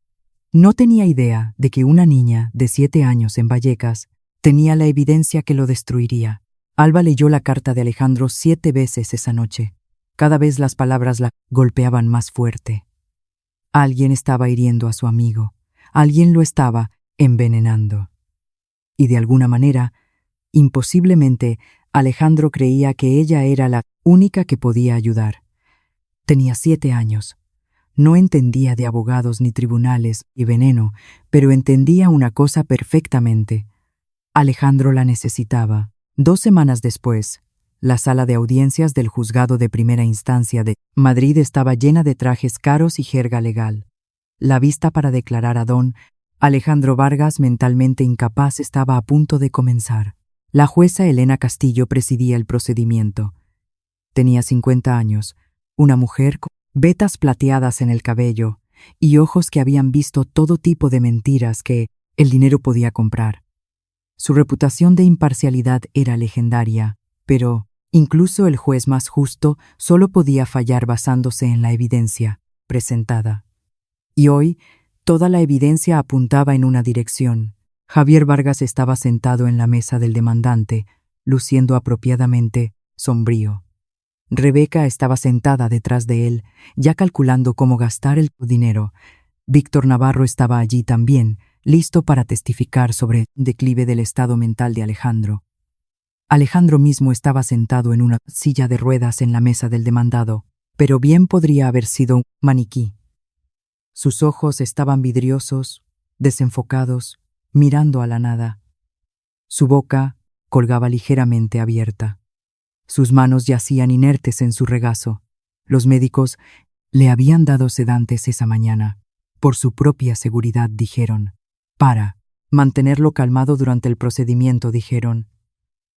No tenía idea de que una niña de 7 años en Vallecas tenía la evidencia que lo destruiría. Alba leyó la carta de Alejandro 7 veces esa noche. Cada vez las palabras la golpeaban más fuerte. Alguien estaba hiriendo a su amigo. Alguien lo estaba envenenando. Y de alguna manera, imposiblemente, Alejandro creía que ella era la única que podía ayudar. Tenía 7 años. No entendía de abogados ni tribunales y veneno, pero entendía una cosa perfectamente. Alejandro la necesitaba. 2 semanas después, la sala de audiencias del juzgado de primera instancia de Madrid estaba llena de trajes caros y jerga legal. La vista para declarar a don Alejandro Vargas, mentalmente incapaz, estaba a punto de comenzar. La jueza Elena Castillo presidía el procedimiento. Tenía 50 años, una mujer con vetas plateadas en el cabello y ojos que habían visto todo tipo de mentiras que el dinero podía comprar. Su reputación de imparcialidad era legendaria, pero incluso el juez más justo solo podía fallar basándose en la evidencia presentada. Y hoy, toda la evidencia apuntaba en una dirección. Javier Vargas estaba sentado en la mesa del demandante, luciendo apropiadamente sombrío. Rebeca estaba sentada detrás de él, ya calculando cómo gastar el dinero. Víctor Navarro estaba allí también, listo para testificar sobre el declive del estado mental de Alejandro. Alejandro mismo estaba sentado en una silla de ruedas en la mesa del demandado, pero bien podría haber sido un maniquí. Sus ojos estaban vidriosos, desenfocados, mirando a la nada. Su boca colgaba ligeramente abierta. Sus manos yacían inertes en su regazo. Los médicos le habían dado sedantes esa mañana. Por su propia seguridad, dijeron. Para mantenerlo calmado durante el procedimiento, dijeron.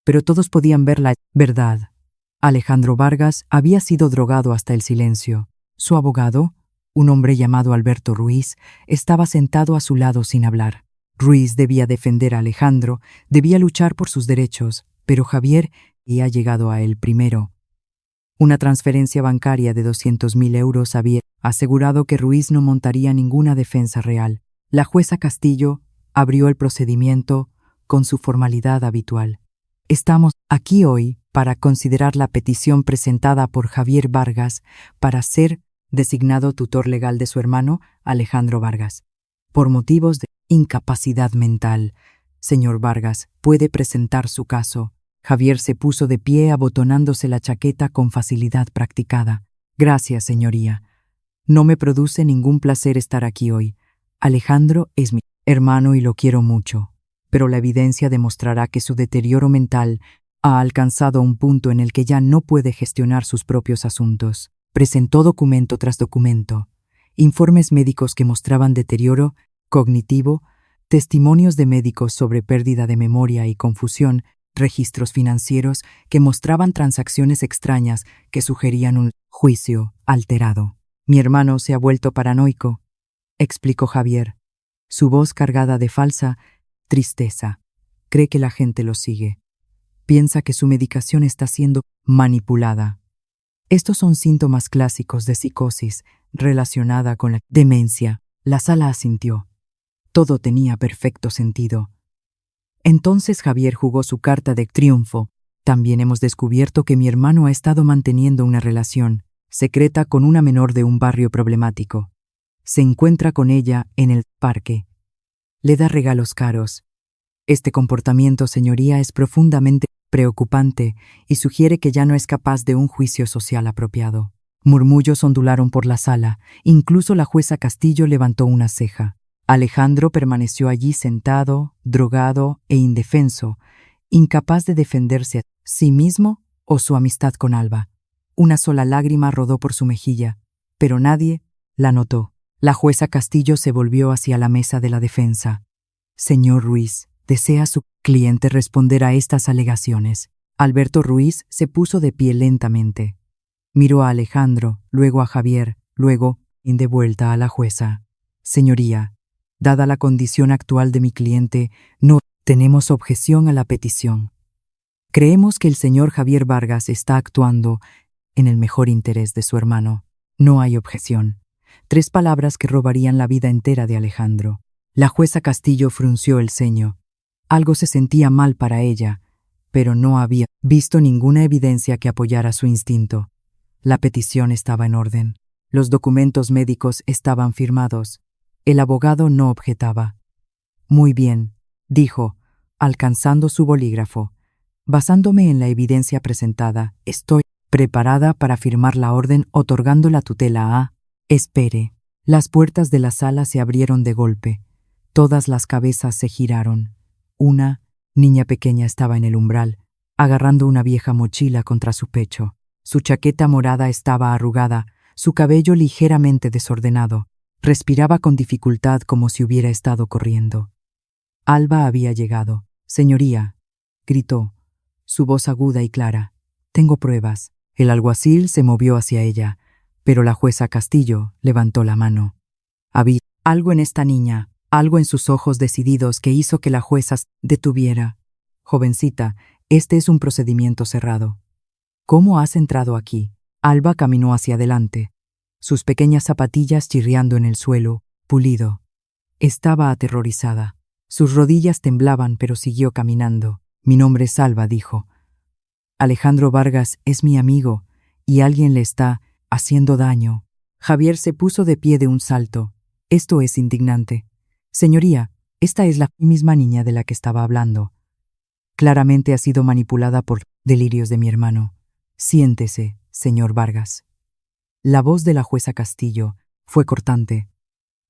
Pero todos podían ver la verdad. Alejandro Vargas había sido drogado hasta el silencio. Su abogado, un hombre llamado Alberto Ruiz, estaba sentado a su lado sin hablar. Ruiz debía defender a Alejandro, debía luchar por sus derechos, pero Javier había llegado a él primero. Una transferencia bancaria de 200.000 euros había asegurado que Ruiz no montaría ninguna defensa real. La jueza Castillo abrió el procedimiento con su formalidad habitual. Estamos aquí hoy para considerar la petición presentada por Javier Vargas para ser designado tutor legal de su hermano Alejandro Vargas. Por motivos de incapacidad mental, señor Vargas, puede presentar su caso. Javier se puso de pie abotonándose la chaqueta con facilidad practicada. Gracias, señoría. No me produce ningún placer estar aquí hoy. Alejandro es mi hermano y lo quiero mucho, pero la evidencia demostrará que su deterioro mental ha alcanzado un punto en el que ya no puede gestionar sus propios asuntos. Presentó documento tras documento, informes médicos que mostraban deterioro cognitivo, testimonios de médicos sobre pérdida de memoria y confusión, registros financieros que mostraban transacciones extrañas que sugerían un juicio alterado. Mi hermano se ha vuelto paranoico, explicó Javier, su voz cargada de falsa tristeza. Cree que la gente lo sigue. Piensa que su medicación está siendo manipulada. Estos son síntomas clásicos de psicosis relacionada con la demencia. La sala asintió. Todo tenía perfecto sentido. Entonces Javier jugó su carta de triunfo. También hemos descubierto que mi hermano ha estado manteniendo una relación secreta con una menor de un barrio problemático. Se encuentra con ella en el parque. Le da regalos caros. Este comportamiento, señoría, es profundamente preocupante y sugiere que ya no es capaz de un juicio social apropiado. Murmullos ondularon por la sala. Incluso la jueza Castillo levantó una ceja. Alejandro permaneció allí sentado, drogado e indefenso, incapaz de defenderse a sí mismo o su amistad con Alba. Una sola lágrima rodó por su mejilla, pero nadie la notó. La jueza Castillo se volvió hacia la mesa de la defensa. Señor Ruiz, ¿desea su cliente responder a estas alegaciones? Alberto Ruiz se puso de pie lentamente. Miró a Alejandro, luego a Javier, luego, de vuelta a la jueza. Señoría, dada la condición actual de mi cliente, no tenemos objeción a la petición. Creemos que el señor Javier Vargas está actuando en el mejor interés de su hermano. No hay objeción. 3 palabras que robarían la vida entera de Alejandro. La jueza Castillo frunció el ceño. Algo se sentía mal para ella. pero no había visto ninguna evidencia que apoyara su instinto. La petición estaba en orden. Los documentos médicos estaban firmados. El abogado no objetaba. Muy bien, dijo, alcanzando su bolígrafo. Basándome en la evidencia presentada, estoy preparada para firmar la orden otorgando la tutela a... Espere. Las puertas de la sala se abrieron de golpe. Todas las cabezas se giraron. Una niña pequeña estaba en el umbral, agarrando una vieja mochila contra su pecho. Su chaqueta morada estaba arrugada, su cabello ligeramente desordenado. Respiraba con dificultad como si hubiera estado corriendo. Alba había llegado. «Señoría», gritó, su voz aguda y clara. «Tengo pruebas». El alguacil se movió hacia ella, pero la jueza Castillo levantó la mano. Había algo en esta niña, algo en sus ojos decididos que hizo que la jueza se detuviera. «Jovencita, este es un procedimiento cerrado». «¿Cómo has entrado aquí?» Alba caminó hacia adelante, sus pequeñas zapatillas chirriando en el suelo, pulido. Estaba aterrorizada. Sus rodillas temblaban, pero siguió caminando. «Mi nombre es Alba», dijo. «Alejandro Vargas es mi amigo, y alguien le está haciendo daño». Javier se puso de pie de un salto. «Esto es indignante. Señoría, esta es la misma niña de la que estaba hablando. Claramente ha sido manipulada por delirios de mi hermano. Siéntese, señor Vargas». La voz de la jueza Castillo fue cortante.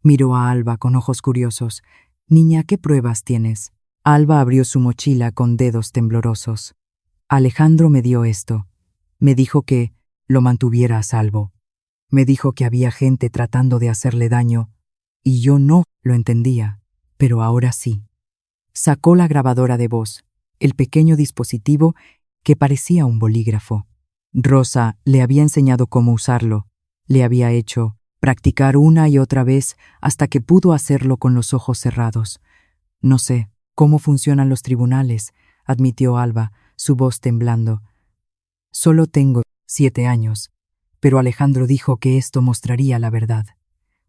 Miró a Alba con ojos curiosos. «Niña, ¿qué pruebas tienes?» Alba abrió su mochila con dedos temblorosos. «Alejandro me dio esto. Me dijo que lo mantuviera a salvo. Me dijo que había gente tratando de hacerle daño, y yo no lo entendía, pero ahora sí». Sacó la grabadora de voz, el pequeño dispositivo que parecía un bolígrafo. Rosa le había enseñado cómo usarlo, le había hecho practicar una y otra vez hasta que pudo hacerlo con los ojos cerrados. «No sé cómo funcionan los tribunales», admitió Alba, su voz temblando. «Solo tengo 7 años, pero Alejandro dijo que esto mostraría la verdad.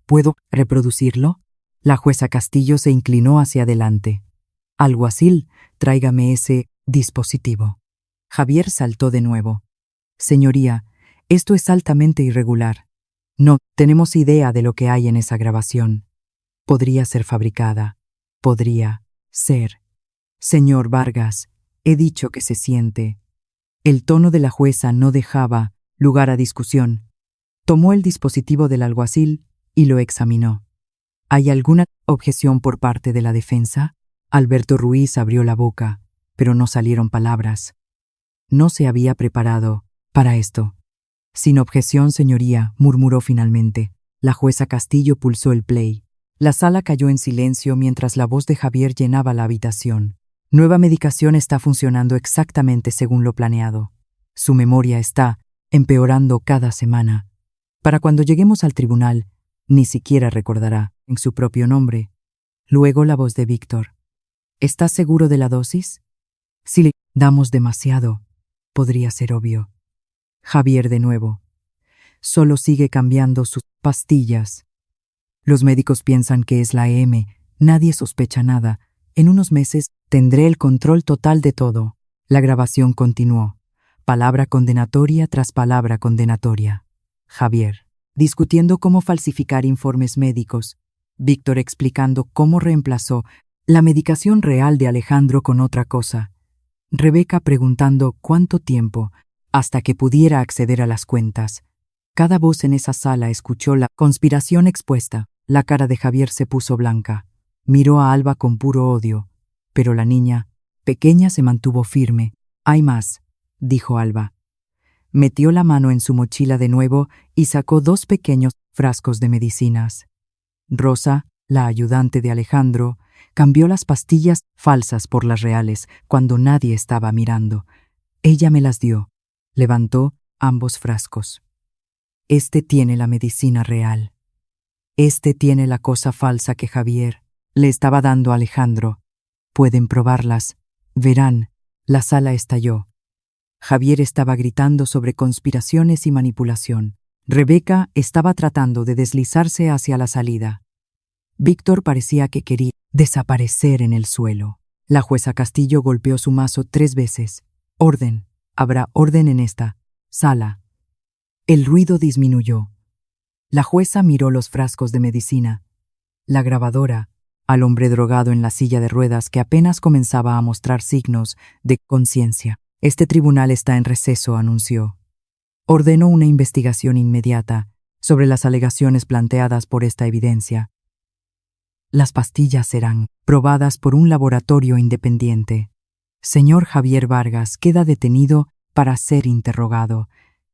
¿Puedo reproducirlo?» La jueza Castillo se inclinó hacia adelante. «Alguacil, tráigame ese dispositivo». Javier saltó de nuevo. «Señoría, esto es altamente irregular. No tenemos idea de lo que hay en esa grabación. Podría ser fabricada. Podría ser». «Señor Vargas, he dicho que se siente». El tono de la jueza no dejaba lugar a discusión. Tomó el dispositivo del alguacil y lo examinó. «¿Hay alguna objeción por parte de la defensa?» Alberto Ruiz abrió la boca, pero no salieron palabras. No se había preparado para esto. «Sin objeción, señoría», murmuró finalmente. La jueza Castillo pulsó el play. La sala cayó en silencio mientras la voz de Javier llenaba la habitación. «Nueva medicación está funcionando exactamente según lo planeado. Su memoria está empeorando cada semana. Para cuando lleguemos al tribunal, ni siquiera recordará en su propio nombre». Luego la voz de Víctor. «¿Estás seguro de la dosis? Si le damos demasiado, podría ser obvio». Javier de nuevo. «Solo sigue cambiando sus pastillas. Los médicos piensan que es la EM. Nadie sospecha nada. En unos meses tendré el control total de todo». La grabación continuó. Palabra condenatoria tras palabra condenatoria. Javier, discutiendo cómo falsificar informes médicos. Víctor explicando cómo reemplazó la medicación real de Alejandro con otra cosa. Rebeca preguntando cuánto tiempo hasta que pudiera acceder a las cuentas. Cada voz en esa sala escuchó la conspiración expuesta. La cara de Javier se puso blanca. Miró a Alba con puro odio, pero la niña, pequeña, se mantuvo firme. «Hay más», dijo Alba. Metió la mano en su mochila de nuevo y sacó 2 pequeños frascos de medicinas. Rosa, la ayudante de Alejandro, cambió las pastillas falsas por las reales cuando nadie estaba mirando. Ella me las dio. Levantó ambos frascos. «Este tiene la medicina real. Este tiene la cosa falsa que Javier le estaba dando a Alejandro. Pueden probarlas. Verán». La sala estalló. Javier estaba gritando sobre conspiraciones y manipulación. Rebeca estaba tratando de deslizarse hacia la salida. Víctor parecía que quería desaparecer en el suelo. La jueza Castillo golpeó su mazo 3 veces. Orden. Habrá orden en esta sala. El ruido disminuyó. La jueza miró los frascos de medicina, la grabadora, al hombre drogado en la silla de ruedas que apenas comenzaba a mostrar signos de conciencia. Este tribunal está en receso, anunció. Ordenó una investigación inmediata sobre las alegaciones planteadas por esta evidencia. Las pastillas serán probadas por un laboratorio independiente. Señor Javier Vargas queda detenido para ser interrogado.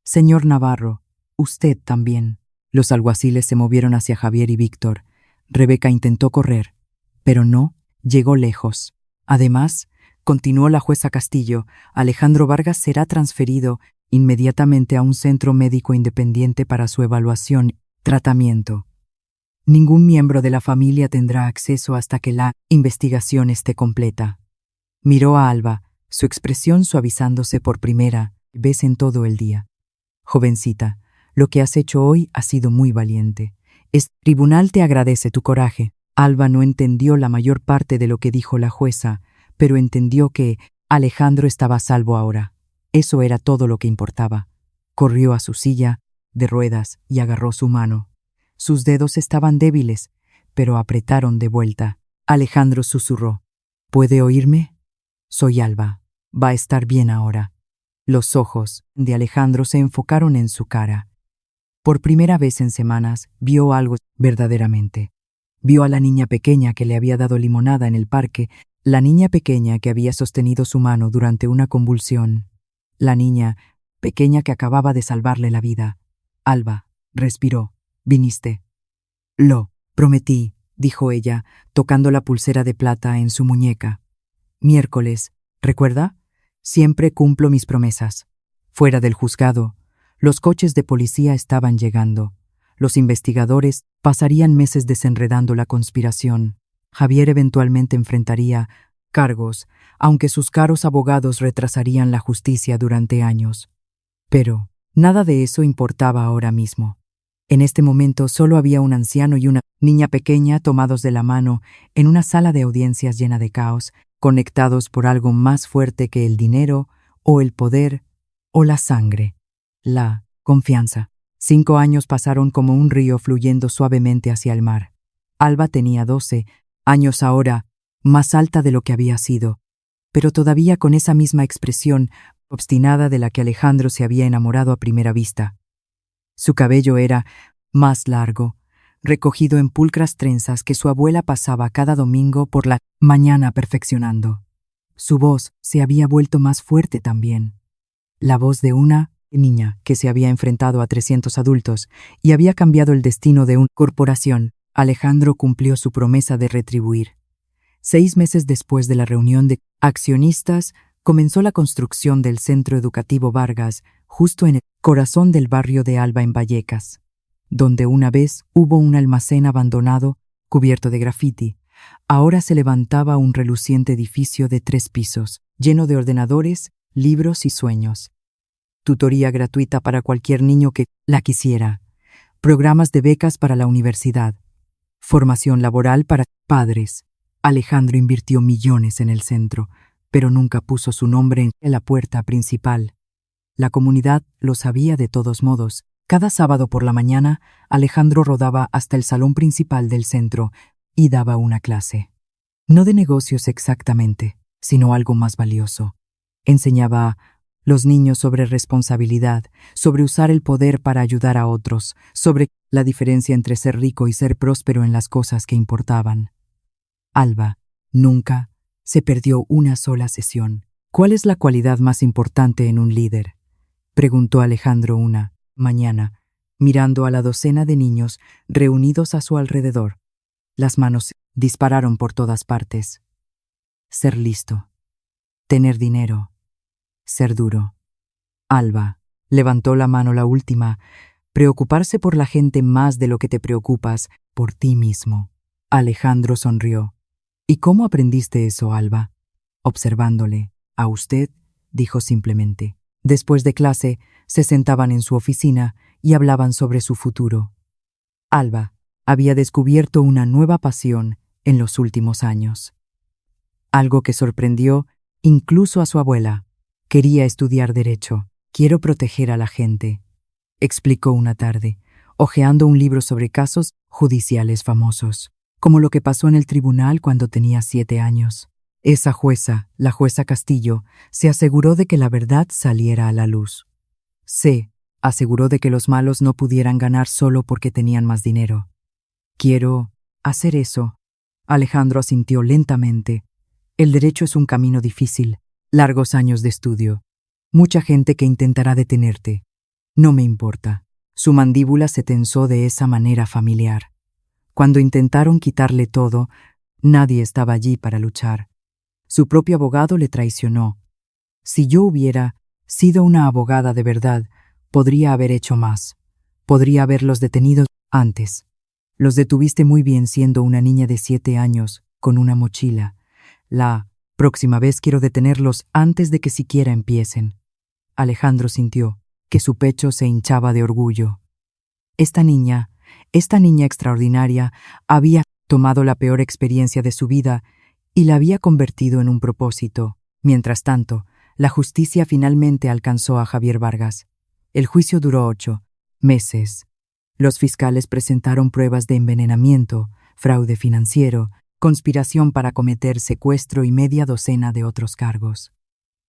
Señor Navarro, usted también. Los alguaciles se movieron hacia Javier y Víctor. Rebeca intentó correr, pero no llegó lejos. Además, continuó la jueza Castillo, Alejandro Vargas será transferido inmediatamente a un centro médico independiente para su evaluación y tratamiento. Ningún miembro de la familia tendrá acceso hasta que la investigación esté completa. Miró a Alba, su expresión suavizándose por primera vez en todo el día. Jovencita, lo que has hecho hoy ha sido muy valiente. Este tribunal te agradece tu coraje. Alba no entendió la mayor parte de lo que dijo la jueza, pero entendió que Alejandro estaba a salvo ahora. Eso era todo lo que importaba. Corrió a su silla de ruedas y agarró su mano. Sus dedos estaban débiles, pero apretaron de vuelta. Alejandro susurró. ¿Puede oírme? Soy Alba. Va a estar bien ahora. Los ojos de Alejandro se enfocaron en su cara. Por primera vez en semanas vio algo verdaderamente. Vio a la niña pequeña que le había dado limonada en el parque, la niña pequeña que había sostenido su mano durante una convulsión, la niña pequeña que acababa de salvarle la vida. Alba, respiró. Viniste. Lo prometí, dijo ella, tocando la pulsera de plata en su muñeca. Miércoles, ¿recuerda? Siempre cumplo mis promesas. Fuera del juzgado, los coches de policía estaban llegando. Los investigadores pasarían meses desenredando la conspiración. Javier eventualmente enfrentaría cargos, aunque sus caros abogados retrasarían la justicia durante años. Pero nada de eso importaba ahora mismo. En este momento solo había un anciano y una niña pequeña tomados de la mano en una sala de audiencias llena de caos, conectados por algo más fuerte que el dinero, o el poder, o la sangre. La confianza. 5 años pasaron como un río fluyendo suavemente hacia el mar. Alba tenía 12 años ahora, más alta de lo que había sido, pero todavía con esa misma expresión obstinada de la que Alejandro se había enamorado a primera vista. Su cabello era más largo, recogido en pulcras trenzas que su abuela pasaba cada domingo por la mañana perfeccionando. Su voz se había vuelto más fuerte también. La voz de una niña que se había enfrentado a 300 adultos y había cambiado el destino de una corporación. Alejandro cumplió su promesa de retribuir. 6 meses después de la reunión de accionistas, comenzó la construcción del Centro Educativo Vargas, justo en el corazón del barrio de Alba en Vallecas, donde una vez hubo un almacén abandonado cubierto de grafiti. Ahora se levantaba un reluciente edificio de 3 pisos, lleno de ordenadores, libros y sueños. Tutoría gratuita para cualquier niño que la quisiera. Programas de becas para la universidad. Formación laboral para padres. Alejandro invirtió millones en el centro, pero nunca puso su nombre en la puerta principal. La comunidad lo sabía de todos modos. Cada sábado por la mañana, Alejandro rodaba hasta el salón principal del centro y daba una clase. No de negocios exactamente, sino algo más valioso. Enseñaba a los niños sobre responsabilidad, sobre usar el poder para ayudar a otros, sobre la diferencia entre ser rico y ser próspero en las cosas que importaban. Alba nunca se perdió una sola sesión. ¿Cuál es la cualidad más importante en un líder?, preguntó Alejandro una mañana, mirando a la docena de niños reunidos a su alrededor. Las manos dispararon por todas partes. Ser listo. Tener dinero. Ser duro. Alba levantó la mano la última. Preocuparse por la gente más de lo que te preocupas por ti mismo. Alejandro sonrió. ¿Y cómo aprendiste eso, Alba? Observándole. A usted, dijo simplemente. Después de clase, se sentaban en su oficina y hablaban sobre su futuro. Alba había descubierto una nueva pasión en los últimos años. algo que sorprendió incluso a su abuela. Quería estudiar derecho. Quiero proteger a la gente, explicó una tarde, hojeando un libro sobre casos judiciales famosos, como lo que pasó en el tribunal cuando tenía 7 años. Esa jueza, la jueza Castillo, se aseguró de que la verdad saliera a la luz. Se aseguró de que los malos no pudieran ganar solo porque tenían más dinero. Quiero hacer eso. Alejandro asintió lentamente. El derecho es un camino difícil, largos años de estudio. Mucha gente que intentará detenerte. No me importa. Su mandíbula se tensó de esa manera familiar. Cuando intentaron quitarle todo, nadie estaba allí para luchar. Su propio abogado le traicionó. Si yo hubiera sido una abogada de verdad, podría haber hecho más. Podría haberlos detenido antes. Los detuviste muy bien siendo una niña de 7 años, con una mochila. La próxima vez quiero detenerlos antes de que siquiera empiecen. Alejandro sintió que su pecho se hinchaba de orgullo. Esta niña extraordinaria, había tomado la peor experiencia de su vida y la había convertido en un propósito. Mientras tanto, la justicia finalmente alcanzó a Javier Vargas. El juicio duró 8 meses. Los fiscales presentaron pruebas de envenenamiento, fraude financiero, conspiración para cometer secuestro y media docena de otros cargos.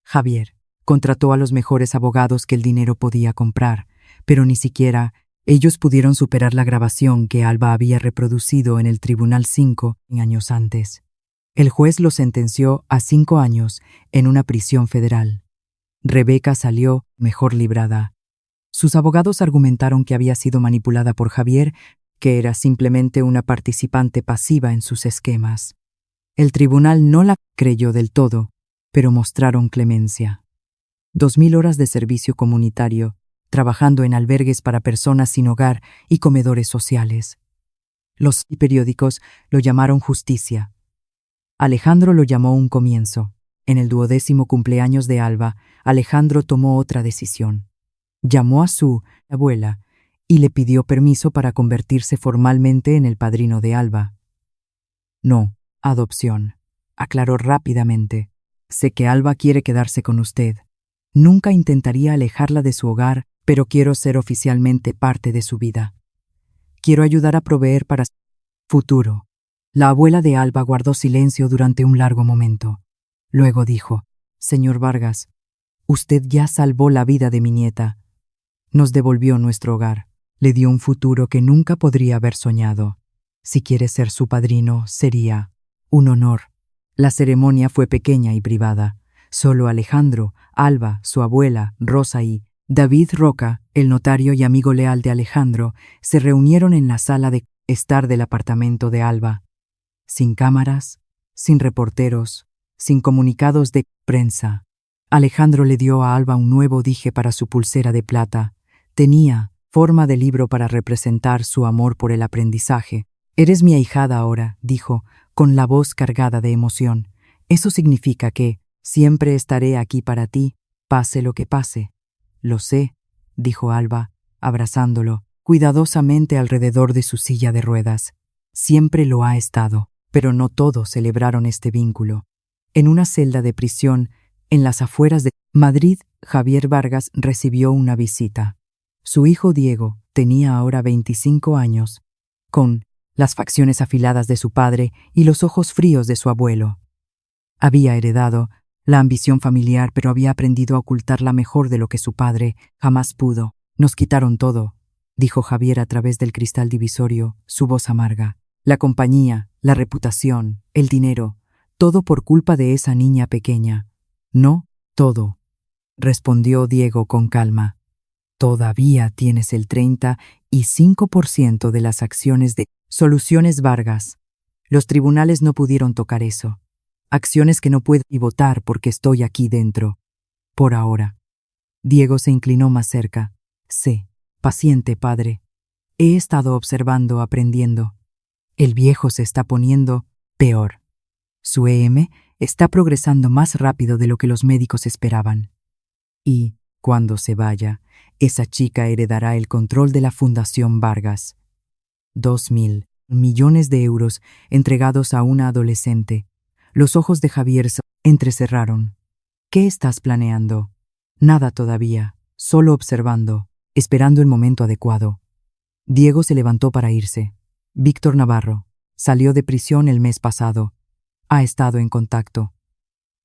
Javier contrató a los mejores abogados que el dinero podía comprar, pero ni siquiera ellos pudieron superar la grabación que Alba había reproducido en el Tribunal 5 años antes. El juez lo sentenció a 5 años en una prisión federal. Rebeca salió mejor librada. Sus abogados argumentaron que había sido manipulada por Javier, que era simplemente una participante pasiva en sus esquemas. El tribunal no la creyó del todo, pero mostraron clemencia. 2.000 horas de servicio comunitario, trabajando en albergues para personas sin hogar y comedores sociales. Los periódicos lo llamaron justicia. Alejandro lo llamó un comienzo. En el 12º cumpleaños de Alba, Alejandro tomó otra decisión. Llamó a su abuela y le pidió permiso para convertirse formalmente en el padrino de Alba. No, adopción, aclaró rápidamente. Sé que Alba quiere quedarse con usted. Nunca intentaría alejarla de su hogar, pero quiero ser oficialmente parte de su vida. Quiero ayudar a proveer para su futuro. La abuela de Alba guardó silencio durante un largo momento. Luego dijo: Señor Vargas, usted ya salvó la vida de mi nieta. Nos devolvió nuestro hogar. Le dio un futuro que nunca podría haber soñado. Si quiere ser su padrino, sería un honor. La ceremonia fue pequeña y privada. Solo Alejandro, Alba, su abuela, Rosa y David Roca, el notario y amigo leal de Alejandro, se reunieron en la sala de estar del apartamento de Alba. Sin cámaras, sin reporteros, sin comunicados de prensa. Alejandro le dio a Alba un nuevo dije para su pulsera de plata. Tenía forma de libro para representar su amor por el aprendizaje. Eres mi ahijada ahora, dijo, con la voz cargada de emoción. Eso significa que siempre estaré aquí para ti, pase lo que pase. Lo sé, dijo Alba, abrazándolo, cuidadosamente alrededor de su silla de ruedas. Siempre lo ha estado, pero no todos celebraron este vínculo. En una celda de prisión, en las afueras de Madrid, Javier Vargas recibió una visita. Su hijo Diego tenía ahora 25 años, con las facciones afiladas de su padre y los ojos fríos de su abuelo. Había heredado la ambición familiar, pero había aprendido a ocultarla mejor de lo que su padre jamás pudo. Nos quitaron todo, dijo Javier a través del cristal divisorio, su voz amarga. La compañía, la reputación, el dinero, todo por culpa de esa niña pequeña. No, todo, respondió Diego con calma. Todavía tienes el 35% de las acciones de Soluciones Vargas. Los tribunales no pudieron tocar eso. Acciones que no puedo votar porque estoy aquí dentro. Por ahora. Diego se inclinó más cerca. Sé, paciente, padre. He estado observando, aprendiendo. El viejo se está poniendo peor. Su EM está progresando más rápido de lo que los médicos esperaban. Y, cuando se vaya, esa chica heredará el control de la Fundación Vargas. 2.000 millones de euros entregados a una adolescente. Los ojos de Javier se entrecerraron. ¿Qué estás planeando? Nada todavía, solo observando, esperando el momento adecuado. Diego se levantó para irse. Víctor Navarro salió de prisión el mes pasado. Ha estado en contacto.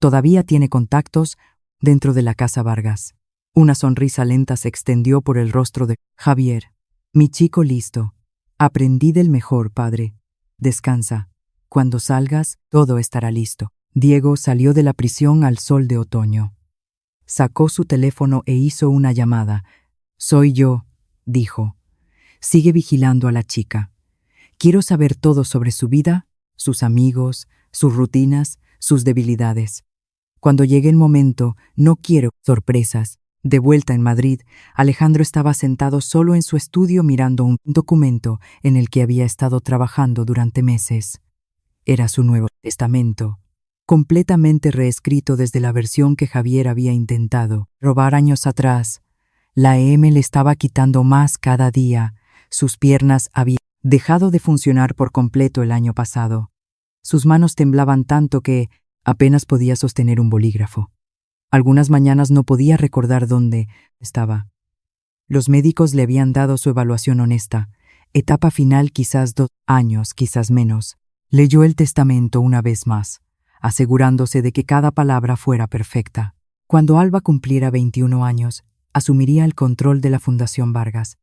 Todavía tiene contactos dentro de la casa Vargas. Una sonrisa lenta se extendió por el rostro de Javier. Mi chico listo. Aprendí del mejor, padre. Descansa. Cuando salgas, todo estará listo. Diego salió de la prisión al sol de otoño. Sacó su teléfono e hizo una llamada. Soy yo, dijo. Sigue vigilando a la chica. Quiero saber todo sobre su vida, sus amigos, sus rutinas, sus debilidades. Cuando llegue el momento, no quiero sorpresas. De vuelta en Madrid, Alejandro estaba sentado solo en su estudio mirando un documento en el que había estado trabajando durante meses. Era su Nuevo Testamento, completamente reescrito desde la versión que Javier había intentado robar años atrás. La EM le estaba quitando más cada día. Sus piernas habían dejado de funcionar por completo el año pasado. Sus manos temblaban tanto que apenas podía sostener un bolígrafo. Algunas mañanas no podía recordar dónde estaba. Los médicos le habían dado su evaluación honesta. Etapa final, quizás 2 años, quizás menos. Leyó el testamento una vez más, asegurándose de que cada palabra fuera perfecta. Cuando Alba cumpliera 21 años, asumiría el control de la Fundación Vargas.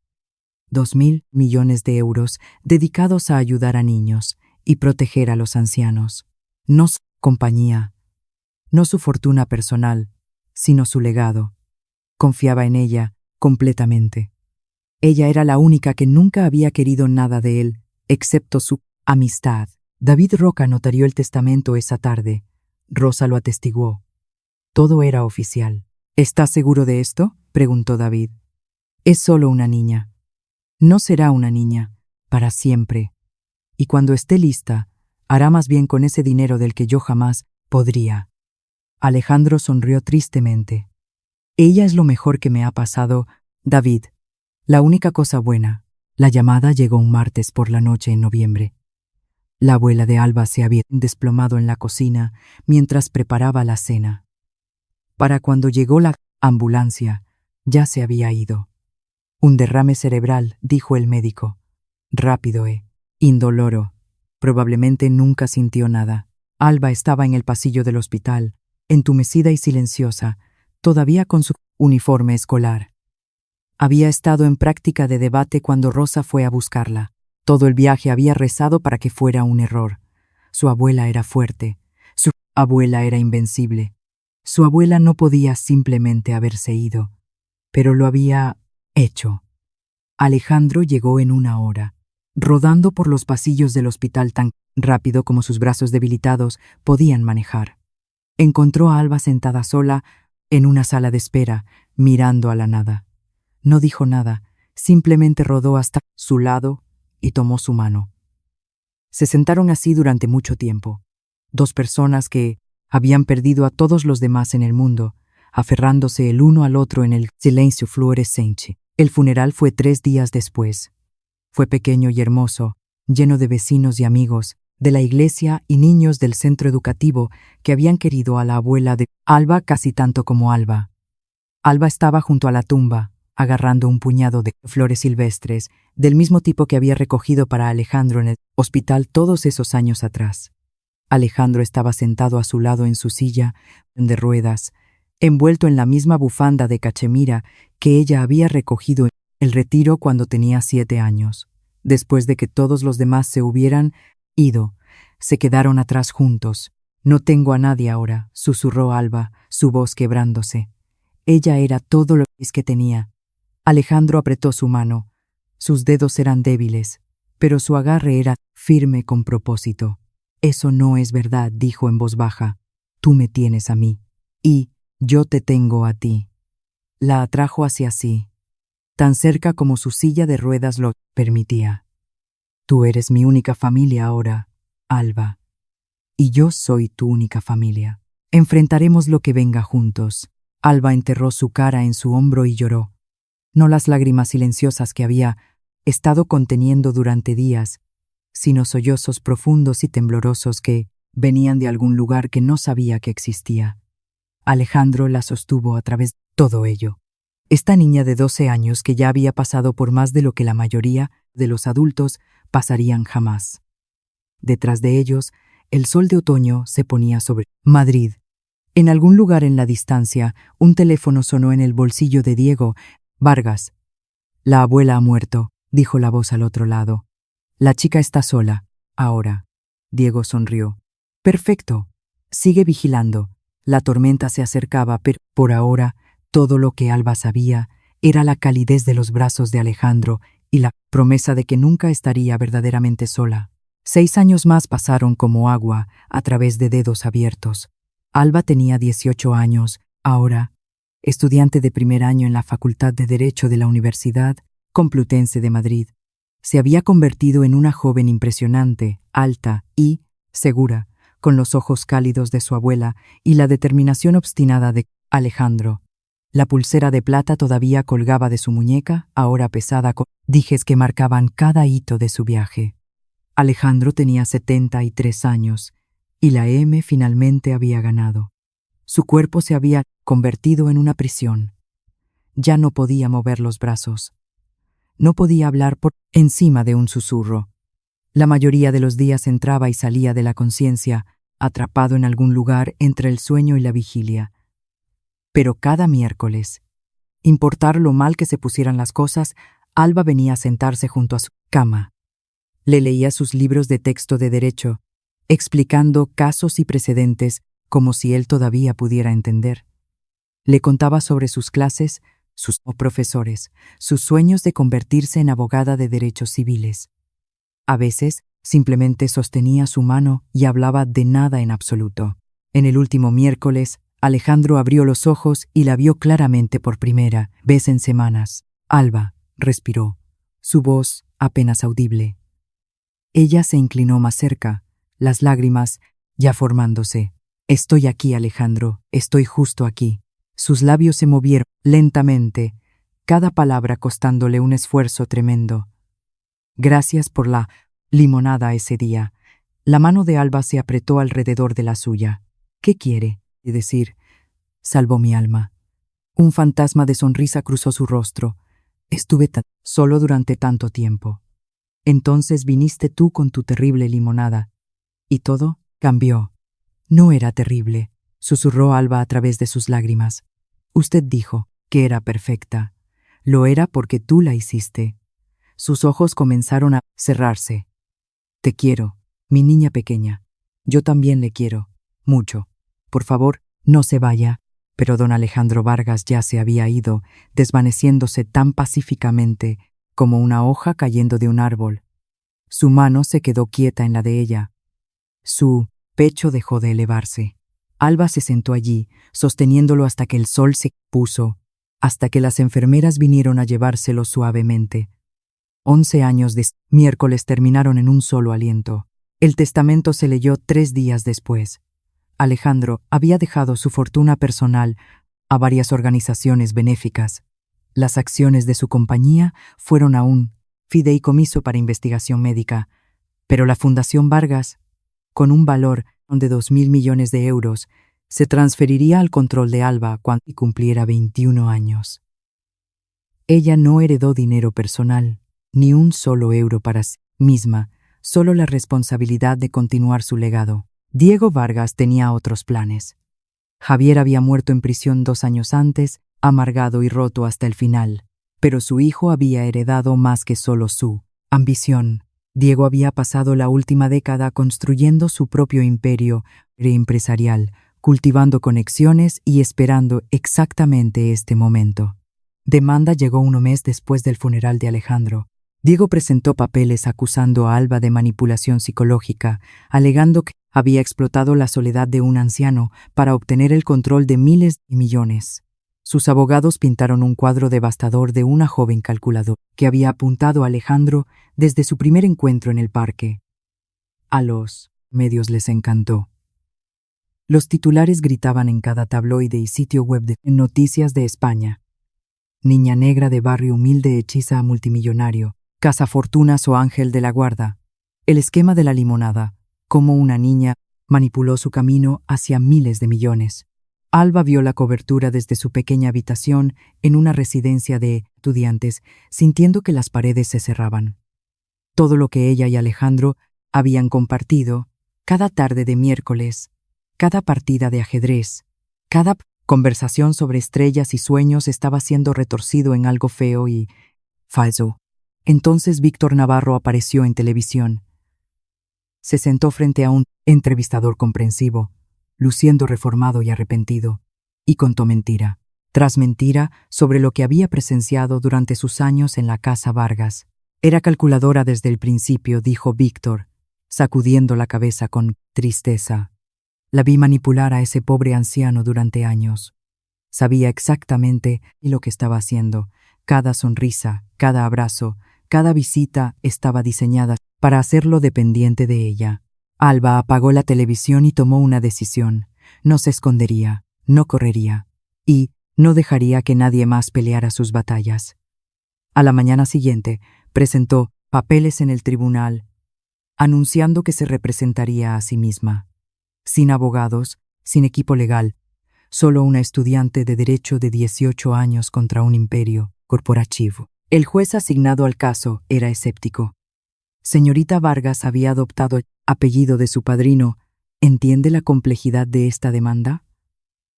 2.000 millones de euros dedicados a ayudar a niños y proteger a los ancianos. No su compañía, no su fortuna personal, sino su legado. Confiaba en ella completamente. Ella era la única que nunca había querido nada de él, excepto su amistad. David Roca notarió el testamento esa tarde. Rosa lo atestiguó. Todo era oficial. ¿Estás seguro de esto?, preguntó David. Es solo una niña. No será una niña, para siempre. Y cuando esté lista, hará más bien con ese dinero del que yo jamás podría. Alejandro sonrió tristemente. Ella es lo mejor que me ha pasado, David. La única cosa buena. La llamada llegó un martes por la noche en noviembre. La abuela de Alba se había desplomado en la cocina mientras preparaba la cena. Para cuando llegó la ambulancia, ya se había ido. Un derrame cerebral, dijo el médico. Rápido indoloro. Probablemente nunca sintió nada. Alba estaba en el pasillo del hospital, entumecida y silenciosa, todavía con su uniforme escolar. Había estado en práctica de debate cuando Rosa fue a buscarla. Todo el viaje había rezado para que fuera un error. Su abuela era fuerte. Su abuela era invencible. Su abuela no podía simplemente haberse ido, pero lo había hecho. Alejandro llegó en 1 hora, rodando por los pasillos del hospital tan rápido como sus brazos debilitados podían manejar. Encontró a Alba sentada sola en una sala de espera, mirando a la nada. No dijo nada, simplemente rodó hasta su lado y tomó su mano. Se sentaron así durante mucho tiempo. 2 personas que habían perdido a todos los demás en el mundo, aferrándose el uno al otro en el silencio fluorescente. El funeral fue 3 días después. Fue pequeño y hermoso, lleno de vecinos y amigos, de la iglesia y niños del centro educativo que habían querido a la abuela de Alba casi tanto como Alba. Alba estaba junto a la tumba, agarrando un puñado de flores silvestres, del mismo tipo que había recogido para Alejandro en el hospital todos esos años atrás. Alejandro estaba sentado a su lado en su silla de ruedas, envuelto en la misma bufanda de cachemira que ella había recogido en el retiro cuando tenía 7 años. Después de que todos los demás se hubieran ido, se quedaron atrás juntos. No tengo a nadie ahora, susurró Alba, su voz quebrándose. Ella era todo lo que tenía. Alejandro apretó su mano. Sus dedos eran débiles, pero su agarre era firme con propósito. Eso no es verdad, dijo en voz baja. Tú me tienes a mí, y yo te tengo a ti. La atrajo hacia sí, tan cerca como su silla de ruedas lo permitía. Tú eres mi única familia ahora, Alba, y yo soy tu única familia. Enfrentaremos lo que venga juntos. Alba enterró su cara en su hombro y lloró. No las lágrimas silenciosas que había estado conteniendo durante días, sino sollozos profundos y temblorosos que Venían de algún lugar que no sabía que existía. Alejandro la sostuvo a través de todo ello. Esta niña de 12 años que ya había pasado por más de lo que la mayoría de los adultos pasarían jamás. Detrás de ellos, el sol de otoño se ponía sobre Madrid. En algún lugar en la distancia, un teléfono sonó en el bolsillo de Diego. Vargas. La abuela ha muerto, dijo la voz al otro lado. La chica está sola, ahora. Diego sonrió. Perfecto. Sigue vigilando. La tormenta se acercaba, pero por ahora, todo lo que Alba sabía era la calidez de los brazos de Alejandro y la promesa de que nunca estaría verdaderamente sola. 6 años más pasaron como agua a través de dedos abiertos. Alba tenía 18 años, ahora, estudiante de primer año en la Facultad de Derecho de la Universidad Complutense de Madrid. Se había convertido en una joven impresionante, alta y segura, con los ojos cálidos de su abuela y la determinación obstinada de Alejandro. La pulsera de plata todavía colgaba de su muñeca, ahora pesada con dijes que marcaban cada hito de su viaje. Alejandro tenía 73 años, y la M finalmente había ganado. Su cuerpo se había convertido en una prisión. Ya no podía mover los brazos. No podía hablar por encima de un susurro. La mayoría de los días entraba y salía de la conciencia, atrapado en algún lugar entre el sueño y la vigilia. Pero cada miércoles, importar lo mal que se pusieran las cosas, Alba venía a sentarse junto a su cama. Le leía sus libros de texto de derecho, explicando casos y precedentes como si él todavía pudiera entender. Le contaba sobre sus clases, sus profesores, sus sueños de convertirse en abogada de derechos civiles. A veces, simplemente sostenía su mano y hablaba de nada en absoluto. En el último miércoles, Alejandro abrió los ojos y la vio claramente por primera vez en semanas. Alba, respiró, su voz apenas audible. Ella se inclinó más cerca, las lágrimas ya formándose. Estoy aquí, Alejandro, estoy justo aquí. Sus labios se movieron lentamente, cada palabra costándole un esfuerzo tremendo. Gracias por la limonada ese día. La mano de Alba se apretó alrededor de la suya. ¿Qué quiere? Y decir, salvó mi alma. Un fantasma de sonrisa cruzó su rostro. Estuve tan solo durante tanto tiempo. Entonces viniste tú con tu terrible limonada. Y todo cambió. No era terrible, susurró Alba a través de sus lágrimas. Usted dijo que era perfecta. Lo era porque tú la hiciste. Sus ojos comenzaron a cerrarse. Te quiero, mi niña pequeña. Yo también le quiero. Mucho. Por favor, no se vaya. Pero don Alejandro Vargas ya se había ido, desvaneciéndose tan pacíficamente como una hoja cayendo de un árbol. Su mano se quedó quieta en la de ella. Su pecho dejó de elevarse. Alba se sentó allí, sosteniéndolo hasta que el sol se puso, hasta que las enfermeras vinieron a llevárselo suavemente. 11 años de miércoles terminaron en un solo aliento. El testamento se leyó 3 días después. Alejandro había dejado su fortuna personal a varias organizaciones benéficas. Las acciones de su compañía fueron a un fideicomiso para investigación médica, pero la Fundación Vargas, con un valor de 2.000 millones de euros, se transferiría al control de Alba cuando cumpliera 21 años. Ella no heredó dinero personal, ni un solo euro para sí misma, solo la responsabilidad de continuar su legado. Diego Vargas tenía otros planes. Javier había muerto en prisión 2 años antes, amargado y roto hasta el final, pero su hijo había heredado más que solo su ambición. Diego había pasado la última década construyendo su propio imperio empresarial, cultivando conexiones y esperando exactamente este momento. Demanda llegó 1 mes después del funeral de Alejandro. Diego presentó papeles acusando a Alba de manipulación psicológica, alegando que había explotado la soledad de un anciano para obtener el control de miles de millones. Sus abogados pintaron un cuadro devastador de una joven calculadora que había apuntado a Alejandro desde su primer encuentro en el parque. A los medios les encantó. Los titulares gritaban en cada tabloide y sitio web de noticias de España. Niña negra de barrio humilde hechiza a multimillonario, cazafortunas o ángel de la guarda. El esquema de la limonada, cómo una niña manipuló su camino hacia miles de millones. Alba vio la cobertura desde su pequeña habitación en una residencia de estudiantes, sintiendo que las paredes se cerraban. Todo lo que ella y Alejandro habían compartido, cada tarde de miércoles, cada partida de ajedrez, cada conversación sobre estrellas y sueños estaba siendo retorcido en algo feo y falso. Entonces Víctor Navarro apareció en televisión. Se sentó frente a un entrevistador comprensivo, luciendo reformado y arrepentido, y contó mentira tras mentira sobre lo que había presenciado durante sus años en la Casa Vargas. Era calculadora desde el principio, dijo Víctor, sacudiendo la cabeza con tristeza. La vi manipular a ese pobre anciano durante años. Sabía exactamente lo que estaba haciendo. Cada sonrisa, cada abrazo, cada visita estaba diseñada para hacerlo dependiente de ella. Alba apagó la televisión y tomó una decisión. No se escondería, no correría, y no dejaría que nadie más peleara sus batallas. A la mañana siguiente, presentó papeles en el tribunal, anunciando que se representaría a sí misma. Sin abogados, sin equipo legal, solo una estudiante de derecho de 18 años contra un imperio corporativo. El juez asignado al caso era escéptico. Señorita Vargas había adoptado el apellido de su padrino. ¿Entiende la complejidad de esta demanda?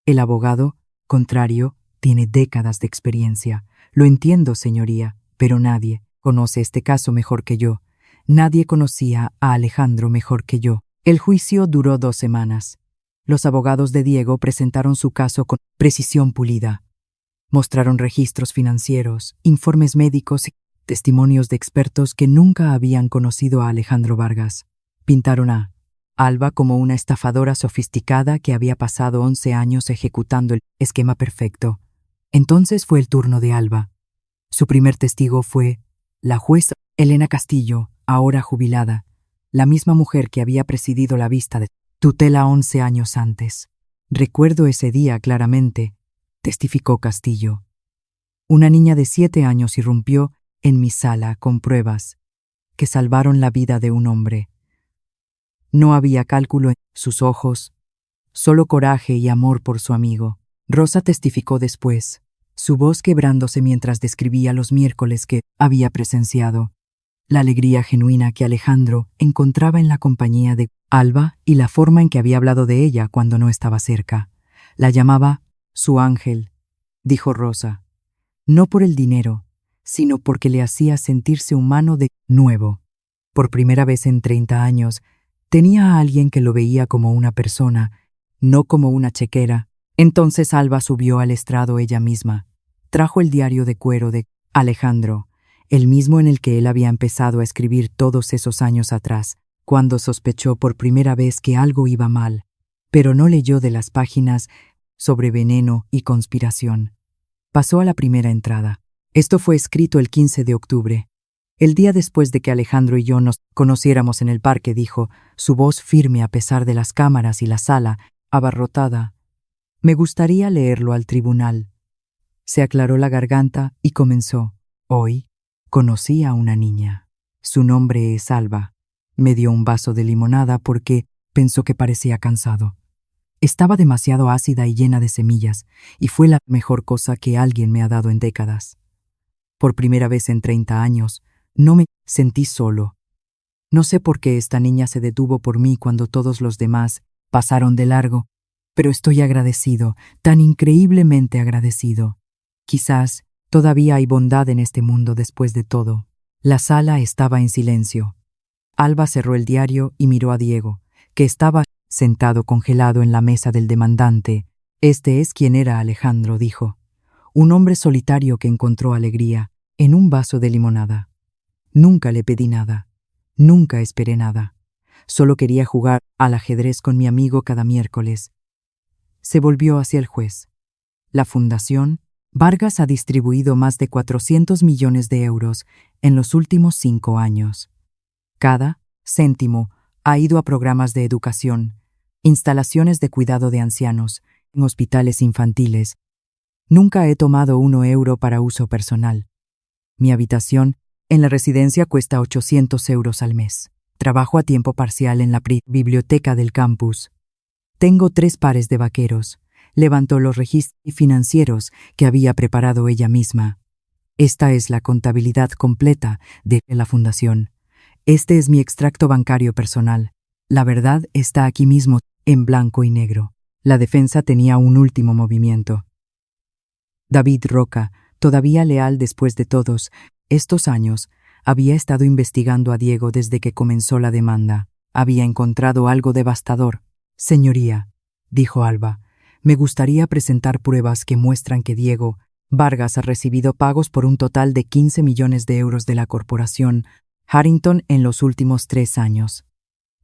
El abogado, contrario, tiene décadas de experiencia. Lo entiendo, señoría, pero nadie conoce este caso mejor que yo. Nadie conocía a Alejandro mejor que yo. El juicio duró 2 semanas. Los abogados de Diego presentaron su caso con precisión pulida. Mostraron registros financieros, informes médicos y testimonios de expertos que nunca habían conocido a Alejandro Vargas. Pintaron a Alba como una estafadora sofisticada que había pasado 11 años ejecutando el esquema perfecto. Entonces fue el turno de Alba. Su primer testigo fue la jueza Elena Castillo, ahora jubilada, la misma mujer que había presidido la vista de tutela 11 años antes. Recuerdo ese día claramente, testificó Castillo. Una niña de 7 años irrumpió en mi sala con pruebas que salvaron la vida de un hombre. No había cálculo en sus ojos, solo coraje y amor por su amigo. Rosa testificó después, su voz quebrándose mientras describía los miércoles que había presenciado, la alegría genuina que Alejandro encontraba en la compañía de Alba y la forma en que había hablado de ella cuando no estaba cerca. La llamaba su ángel, dijo Rosa, no por el dinero, sino porque le hacía sentirse humano de nuevo. Por primera vez en 30 años, tenía a alguien que lo veía como una persona, no como una chequera. Entonces Alba subió al estrado ella misma. Trajo el diario de cuero de Alejandro, el mismo en el que él había empezado a escribir todos esos años atrás, cuando sospechó por primera vez que algo iba mal, pero no leyó de las páginas sobre veneno y conspiración. Pasó a la primera entrada. Esto fue escrito el 15 de octubre. El día después de que Alejandro y yo nos conociéramos en el parque, dijo, su voz firme a pesar de las cámaras y la sala, abarrotada. Me gustaría leerlo al tribunal. Se aclaró la garganta y comenzó. Hoy conocí a una niña. Su nombre es Alba. Me dio un vaso de limonada porque pensó que parecía cansado. Estaba demasiado ácida y llena de semillas, y fue la mejor cosa que alguien me ha dado en décadas. Por primera vez en 30 años, no me sentí solo. No sé por qué esta niña se detuvo por mí cuando todos los demás pasaron de largo, pero estoy agradecido, tan increíblemente agradecido. Quizás todavía hay bondad en este mundo después de todo. La sala estaba en silencio. Alba cerró el diario y miró a Diego, que estaba sentado congelado en la mesa del demandante. Este es quien era Alejandro, dijo. Un hombre solitario que encontró alegría en un vaso de limonada. Nunca le pedí nada. Nunca esperé nada. Solo quería jugar al ajedrez con mi amigo cada miércoles. Se volvió hacia el juez. La Fundación Vargas ha distribuido más de 400 millones de euros en los últimos 5 años. Cada céntimo ha ido a programas de educación, instalaciones de cuidado de ancianos, en hospitales infantiles. Nunca he tomado 1 euro para uso personal. Mi habitación en la residencia cuesta 800 euros al mes. Trabajo a tiempo parcial en la biblioteca del campus. Tengo 3 pares de vaqueros. Levantó los registros financieros que había preparado ella misma. Esta es la contabilidad completa de la fundación. Este es mi extracto bancario personal. La verdad está aquí mismo, en blanco y negro. La defensa tenía un último movimiento. David Roca, todavía leal después de todos estos años, había estado investigando a Diego desde que comenzó la demanda. Había encontrado algo devastador. Señoría, dijo Alba, me gustaría presentar pruebas que muestran que Diego Vargas ha recibido pagos por un total de 15 millones de euros de la corporación Harrington en los últimos 3 años.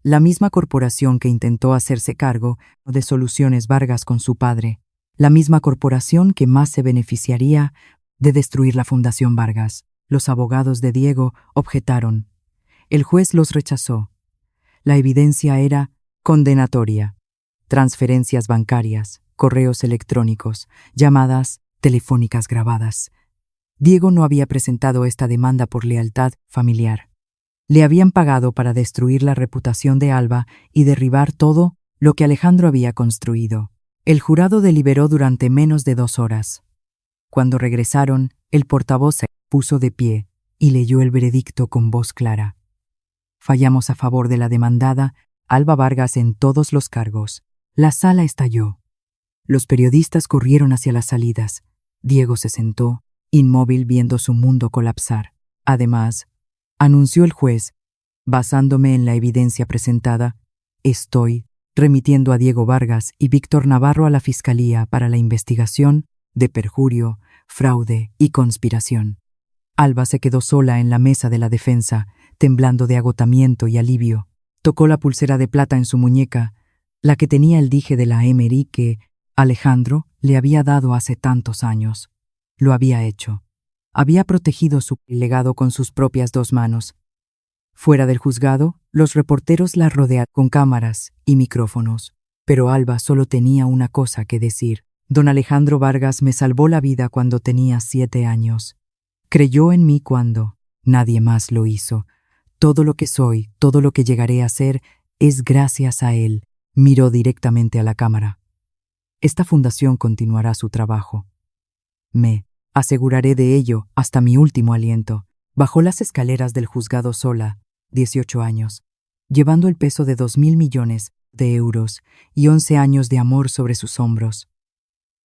La misma corporación que intentó hacerse cargo de Soluciones Vargas con su padre. La misma corporación que más se beneficiaría de destruir la Fundación Vargas. Los abogados de Diego objetaron. El juez los rechazó. La evidencia era condenatoria. Transferencias bancarias, correos electrónicos, llamadas telefónicas grabadas. Diego no había presentado esta demanda por lealtad familiar. Le habían pagado para destruir la reputación de Alba y derribar todo lo que Alejandro había construido. El jurado deliberó durante menos de 2 horas. Cuando regresaron, el portavoz se puso de pie y leyó el veredicto con voz clara. Fallamos a favor de la demandada, Alba Vargas, en todos los cargos. La sala estalló. Los periodistas corrieron hacia las salidas. Diego se sentó, inmóvil, viendo su mundo colapsar. Además, anunció el juez, basándome en la evidencia presentada, estoy remitiendo a Diego Vargas y Víctor Navarro a la Fiscalía para la investigación de perjurio, fraude y conspiración. Alba se quedó sola en la mesa de la defensa, temblando de agotamiento y alivio. Tocó la pulsera de plata en su muñeca, la que tenía el dije de la Emery que Alejandro le había dado hace tantos años. Lo había hecho. Había protegido su legado con sus propias 2 manos. Fuera del juzgado, los reporteros la rodearon con cámaras y micrófonos. Pero Alba solo tenía una cosa que decir. Don Alejandro Vargas me salvó la vida cuando tenía 7 años. Creyó en mí cuando nadie más lo hizo. Todo lo que soy, todo lo que llegaré a ser, es gracias a él. Miró directamente a la cámara. Esta fundación continuará su trabajo. Me aseguraré de ello hasta mi último aliento. Bajó las escaleras del juzgado sola, 18 años, llevando el peso de 2.000 millones de euros y 11 años de amor sobre sus hombros.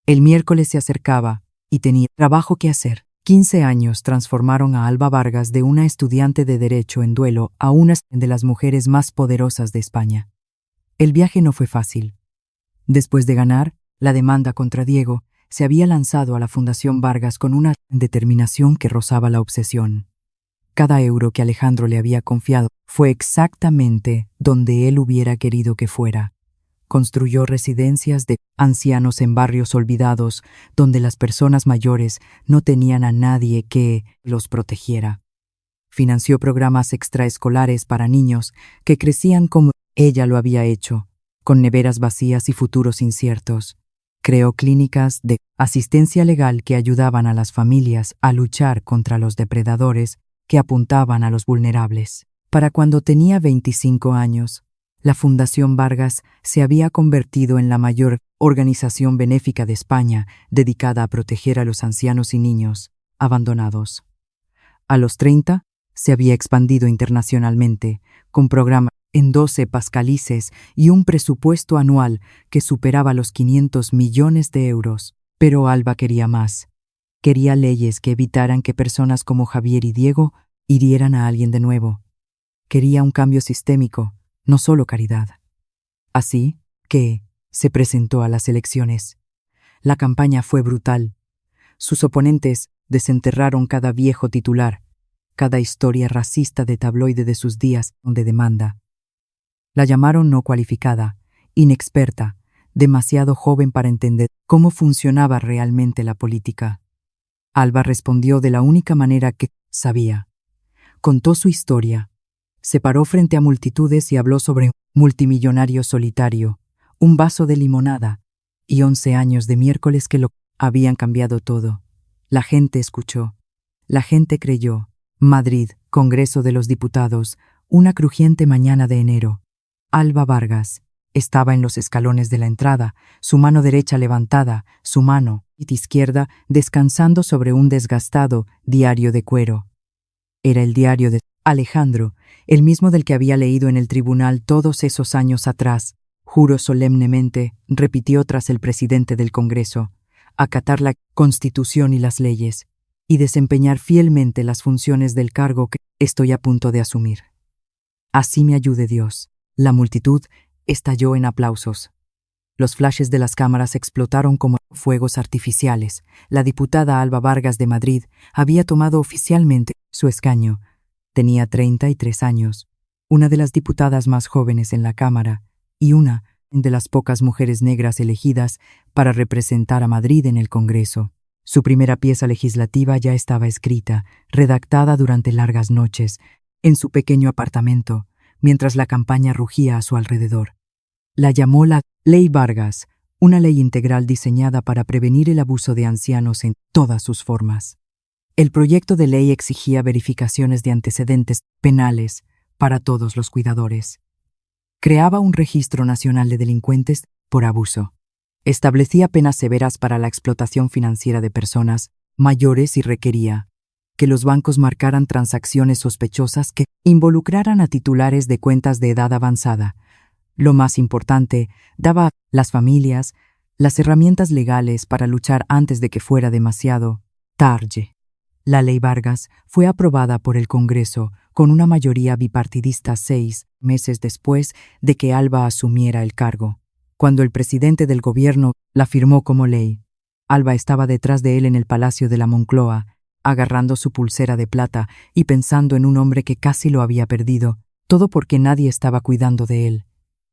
El miércoles se acercaba y tenía trabajo que hacer. 15 años transformaron a Alba Vargas de una estudiante de Derecho en duelo a una de las mujeres más poderosas de España. El viaje no fue fácil. Después de ganar la demanda contra Diego, se había lanzado a la Fundación Vargas con una determinación que rozaba la obsesión. Cada euro que Alejandro le había confiado fue exactamente donde él hubiera querido que fuera. Construyó residencias de ancianos en barrios olvidados, donde las personas mayores no tenían a nadie que los protegiera. Financió programas extraescolares para niños que crecían como ella lo había hecho, con neveras vacías y futuros inciertos. Creó clínicas de asistencia legal que ayudaban a las familias a luchar contra los depredadores que apuntaban a los vulnerables. Para cuando tenía 25 años, la Fundación Vargas se había convertido en la mayor organización benéfica de España dedicada a proteger a los ancianos y niños abandonados. A los 30, se había expandido internacionalmente, con programas en 12 países y un presupuesto anual que superaba los 500 millones de euros. Pero Alba quería más. Quería leyes que evitaran que personas como Javier y Diego hirieran a alguien de nuevo. Quería un cambio sistémico, no solo caridad. Así que se presentó a las elecciones. La campaña fue brutal. Sus oponentes desenterraron cada viejo titular, cada historia racista de tabloide de sus días de demanda. La llamaron no cualificada, inexperta, demasiado joven para entender cómo funcionaba realmente la política. Alba respondió de la única manera que sabía. Contó su historia. Se paró frente a multitudes y habló sobre un multimillonario solitario, un vaso de limonada y 11 años de miércoles que lo habían cambiado todo. La gente escuchó. La gente creyó. Madrid, Congreso de los Diputados, Una crujiente mañana de enero. Alba Vargas estaba en los escalones de la entrada, su mano derecha levantada, su mano izquierda descansando sobre un desgastado diario de cuero. Era el diario de Alejandro, el mismo del que había leído en el tribunal todos esos años atrás. Juro solemnemente, repitió tras el presidente del Congreso, acatar la Constitución y las leyes, y desempeñar fielmente las funciones del cargo que estoy a punto de asumir. Así me ayude Dios. La multitud estalló en aplausos. Los flashes de las cámaras explotaron como fuegos artificiales. La diputada Alba Vargas de Madrid había tomado oficialmente su escaño. Tenía 33 años, una de las diputadas más jóvenes en la Cámara y una de las pocas mujeres negras elegidas para representar a Madrid en el Congreso. Su primera pieza legislativa ya estaba escrita, redactada durante largas noches, en su pequeño apartamento, mientras la campaña rugía a su alrededor. La llamó la Ley Vargas, una ley integral diseñada para prevenir el abuso de ancianos en todas sus formas. El proyecto de ley exigía verificaciones de antecedentes penales para todos los cuidadores. Creaba un registro nacional de delincuentes por abuso. Establecía penas severas para la explotación financiera de personas mayores y requería que los bancos marcaran transacciones sospechosas que involucraran a titulares de cuentas de edad avanzada. Lo más importante, daba a las familias las herramientas legales para luchar antes de que fuera demasiado tarde. La Ley Vargas fue aprobada por el Congreso con una mayoría bipartidista 6 meses después de que Alba asumiera el cargo. Cuando el presidente del gobierno la firmó como ley, Alba estaba detrás de él en el Palacio de la Moncloa, agarrando su pulsera de plata y pensando en un hombre que casi lo había perdido, todo porque nadie estaba cuidando de él.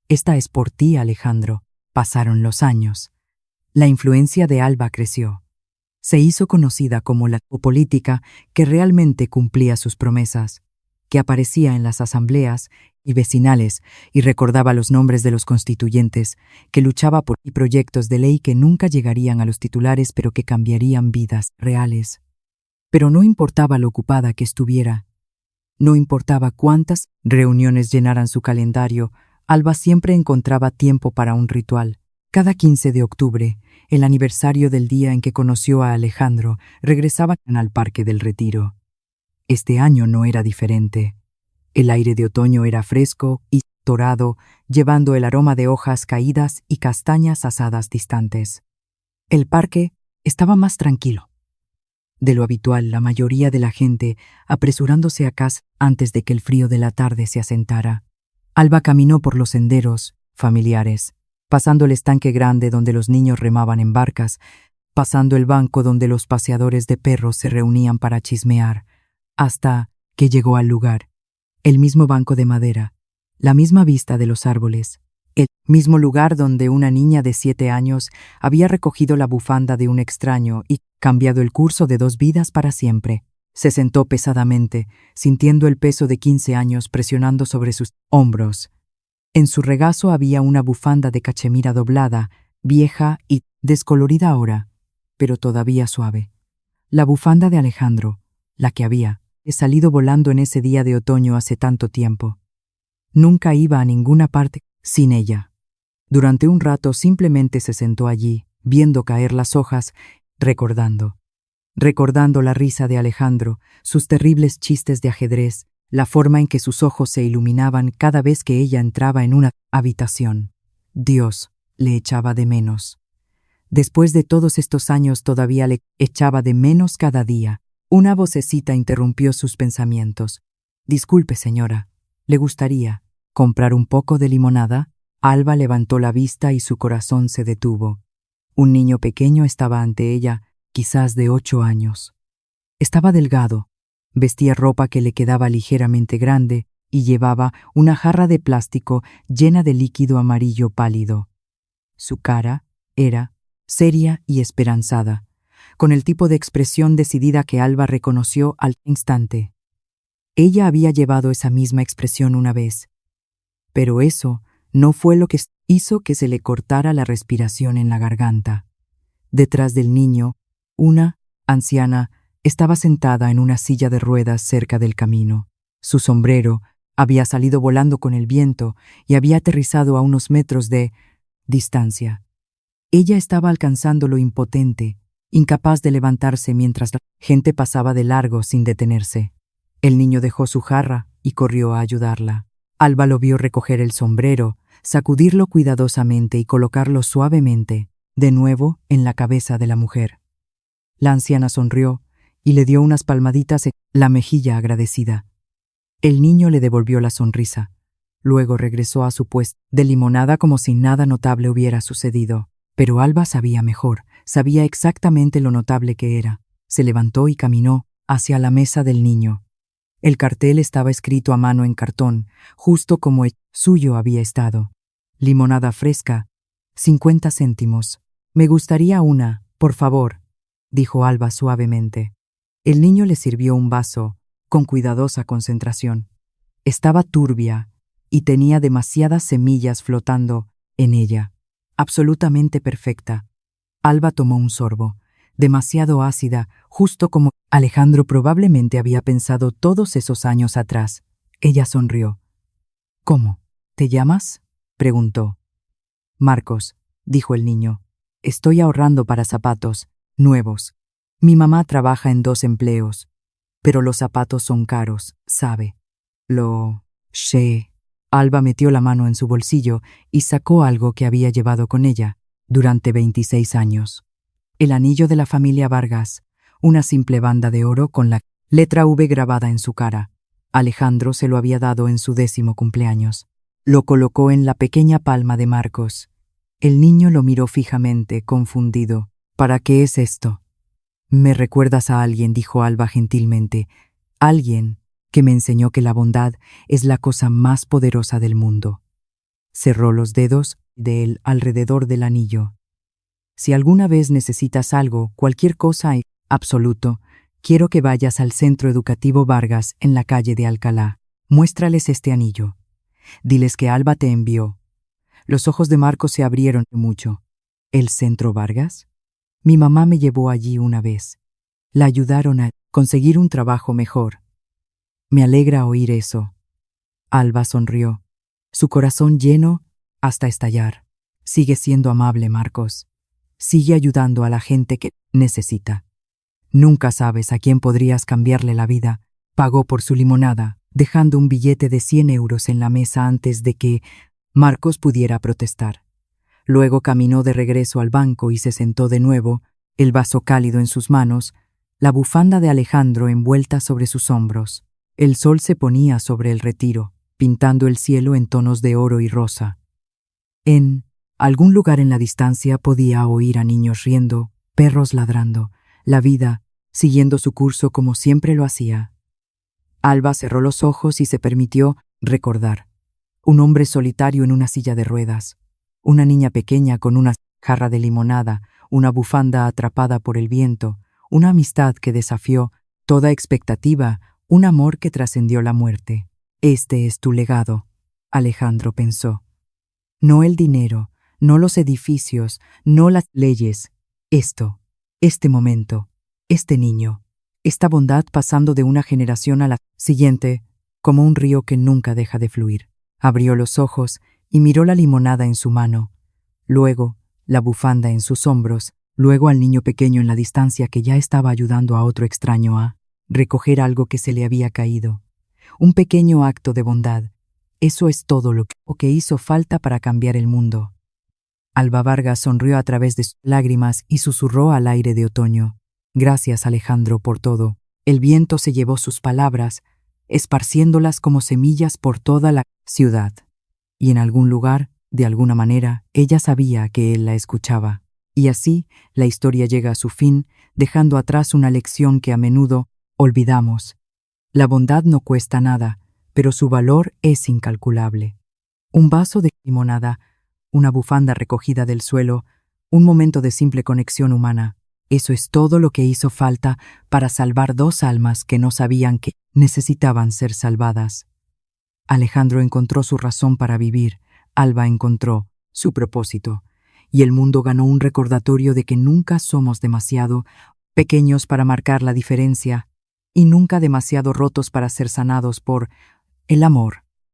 Esta es por ti, Alejandro. Pasaron los años. La influencia de Alba creció. Se hizo conocida como la política que realmente cumplía sus promesas, que aparecía en las asambleas y vecinales y recordaba los nombres de los constituyentes, que luchaba por proyectos de ley que nunca llegarían a los titulares pero que cambiarían vidas reales. Pero no importaba lo ocupada que estuviera, no importaba cuántas reuniones llenaran su calendario, Alba siempre encontraba tiempo para un ritual. Cada 15 de octubre, el aniversario del día en que conoció a Alejandro, regresaban al Parque del Retiro. Este año no era diferente. El aire de otoño era fresco y dorado, llevando el aroma de hojas caídas y castañas asadas distantes. El parque estaba más tranquilo. De lo habitual, la mayoría de la gente apresurándose a casa antes de que el frío de la tarde se asentara. Alba caminó por los senderos familiares, pasando el estanque grande donde los niños remaban en barcas, pasando el banco donde los paseadores de perros se reunían para chismear, hasta que llegó al lugar. El mismo banco de madera, la misma vista de los árboles, el mismo lugar donde una niña de 7 años había recogido la bufanda de un extraño y cambiado el curso de 2 vidas para siempre. Se sentó pesadamente, sintiendo el peso de 15 años presionando sobre sus hombros. En su regazo había una bufanda de cachemira doblada, vieja y descolorida ahora, pero todavía suave. La bufanda de Alejandro, la que había salido volando en ese día de otoño hace tanto tiempo. Nunca iba a ninguna parte sin ella. Durante un rato simplemente se sentó allí, viendo caer las hojas, recordando la risa de Alejandro, sus terribles chistes de ajedrez, la forma en que sus ojos se iluminaban cada vez que ella entraba en una habitación. Dios le echaba de menos. Después de todos estos años todavía le echaba de menos cada día. Una vocecita interrumpió sus pensamientos. «Disculpe, señora, ¿le gustaría comprar un poco de limonada?» Alba levantó la vista y su corazón se detuvo. Un niño pequeño estaba ante ella, quizás de 8 años. Estaba delgado, vestía ropa que le quedaba ligeramente grande y llevaba una jarra de plástico llena de líquido amarillo pálido. Su cara era seria y esperanzada, con el tipo de expresión decidida que Alba reconoció al instante. Ella había llevado esa misma expresión una vez, pero eso no fue lo que hizo que se le cortara la respiración en la garganta. Detrás del niño, una anciana estaba sentada en una silla de ruedas cerca del camino. Su sombrero, Había salido volando con el viento y había aterrizado a unos metros de distancia. Ella estaba alcanzándolo impotente, incapaz de levantarse mientras la gente pasaba de largo sin detenerse. El niño dejó su jarra y corrió a ayudarla. Alba lo vio recoger el sombrero, sacudirlo cuidadosamente y colocarlo suavemente, de nuevo, en la cabeza de la mujer. La anciana sonrió y le dio unas palmaditas en la mejilla agradecida. El niño le devolvió la sonrisa. Luego regresó a su puesto de limonada como si nada notable hubiera sucedido. Pero Alba sabía mejor, sabía exactamente lo notable que era. Se levantó y caminó hacia la mesa del niño. El cartel estaba escrito a mano en cartón, justo como el suyo había estado. Limonada fresca, 50 céntimos. Me gustaría una, por favor, dijo Alba suavemente. El niño le sirvió un vaso, con cuidadosa concentración. Estaba turbia y tenía demasiadas semillas flotando en ella. Absolutamente perfecta. Alba tomó un sorbo, demasiado ácida, justo como Alejandro probablemente había pensado todos esos años atrás. Ella sonrió. «¿Cómo? ¿Te llamas?», preguntó. «Marcos», dijo el niño. «Estoy ahorrando para zapatos nuevos. Mi mamá trabaja en 2 empleos, pero los zapatos son caros, ¿sabe?» «Lo sé». Alba metió la mano en su bolsillo y sacó algo que había llevado con ella durante 26 años. El anillo de la familia Vargas, una simple banda de oro con la letra V grabada en su cara. Alejandro se lo había dado en su 10º cumpleaños. Lo colocó en la pequeña palma de Marcos. El niño lo miró fijamente, confundido. «¿Para qué es esto?» «Me recuerdas a alguien», dijo Alba gentilmente. «Alguien que me enseñó que la bondad es la cosa más poderosa del mundo». Cerró los dedos de él alrededor del anillo. «Si alguna vez necesitas algo, cualquier cosa en absoluto, quiero que vayas al Centro Educativo Vargas en la calle de Alcalá. Muéstrales este anillo. Diles que Alba te envió». Los ojos de Marcos se abrieron mucho. «¿El Centro Vargas? Mi mamá me llevó allí una vez. La ayudaron a conseguir un trabajo mejor». «Me alegra oír eso». Alba sonrió, su corazón lleno hasta estallar. «Sigue siendo amable, Marcos. Sigue ayudando a la gente que necesita. Nunca sabes a quién podrías cambiarle la vida». Pagó por su limonada, dejando un billete de 100 euros en la mesa antes de que Marcos pudiera protestar. Luego caminó de regreso al banco y se sentó de nuevo, el vaso cálido en sus manos, la bufanda de Alejandro envuelta sobre sus hombros. El sol se ponía sobre el retiro, pintando el cielo en tonos de oro y rosa. En algún lugar en la distancia podía oír a niños riendo, perros ladrando, la vida siguiendo su curso como siempre lo hacía. Alba cerró los ojos y se permitió recordar. Un hombre solitario en una silla de ruedas, una niña pequeña con una jarra de limonada, una bufanda atrapada por el viento, una amistad que desafió toda expectativa, un amor que trascendió la muerte. «Este es tu legado», Alejandro pensó. No el dinero, no los edificios, no las leyes. Este momento, este niño, esta bondad pasando de una generación a la siguiente, como un río que nunca deja de fluir. Abrió los ojos y miró la limonada en su mano, luego la bufanda en sus hombros, luego al niño pequeño en la distancia que ya estaba ayudando a otro extraño a recoger algo que se le había caído. Un pequeño acto de bondad. Eso es todo lo que hizo falta para cambiar el mundo. Alba Vargas sonrió a través de sus lágrimas y susurró al aire de otoño. «Gracias, Alejandro, por todo». El viento se llevó sus palabras, esparciéndolas como semillas por toda la ciudad. Y en algún lugar, de alguna manera, ella sabía que él la escuchaba. Y así, la historia llega a su fin, dejando atrás una lección que a menudo olvidamos. La bondad no cuesta nada, pero su valor es incalculable. Un vaso de limonada, una bufanda recogida del suelo, un momento de simple conexión humana. Eso es todo lo que hizo falta para salvar 2 almas que no sabían que necesitaban ser salvadas. Alejandro encontró su razón para vivir, Alba encontró su propósito, y el mundo ganó un recordatorio de que nunca somos demasiado pequeños para marcar la diferencia y nunca demasiado rotos para ser sanados por el amor.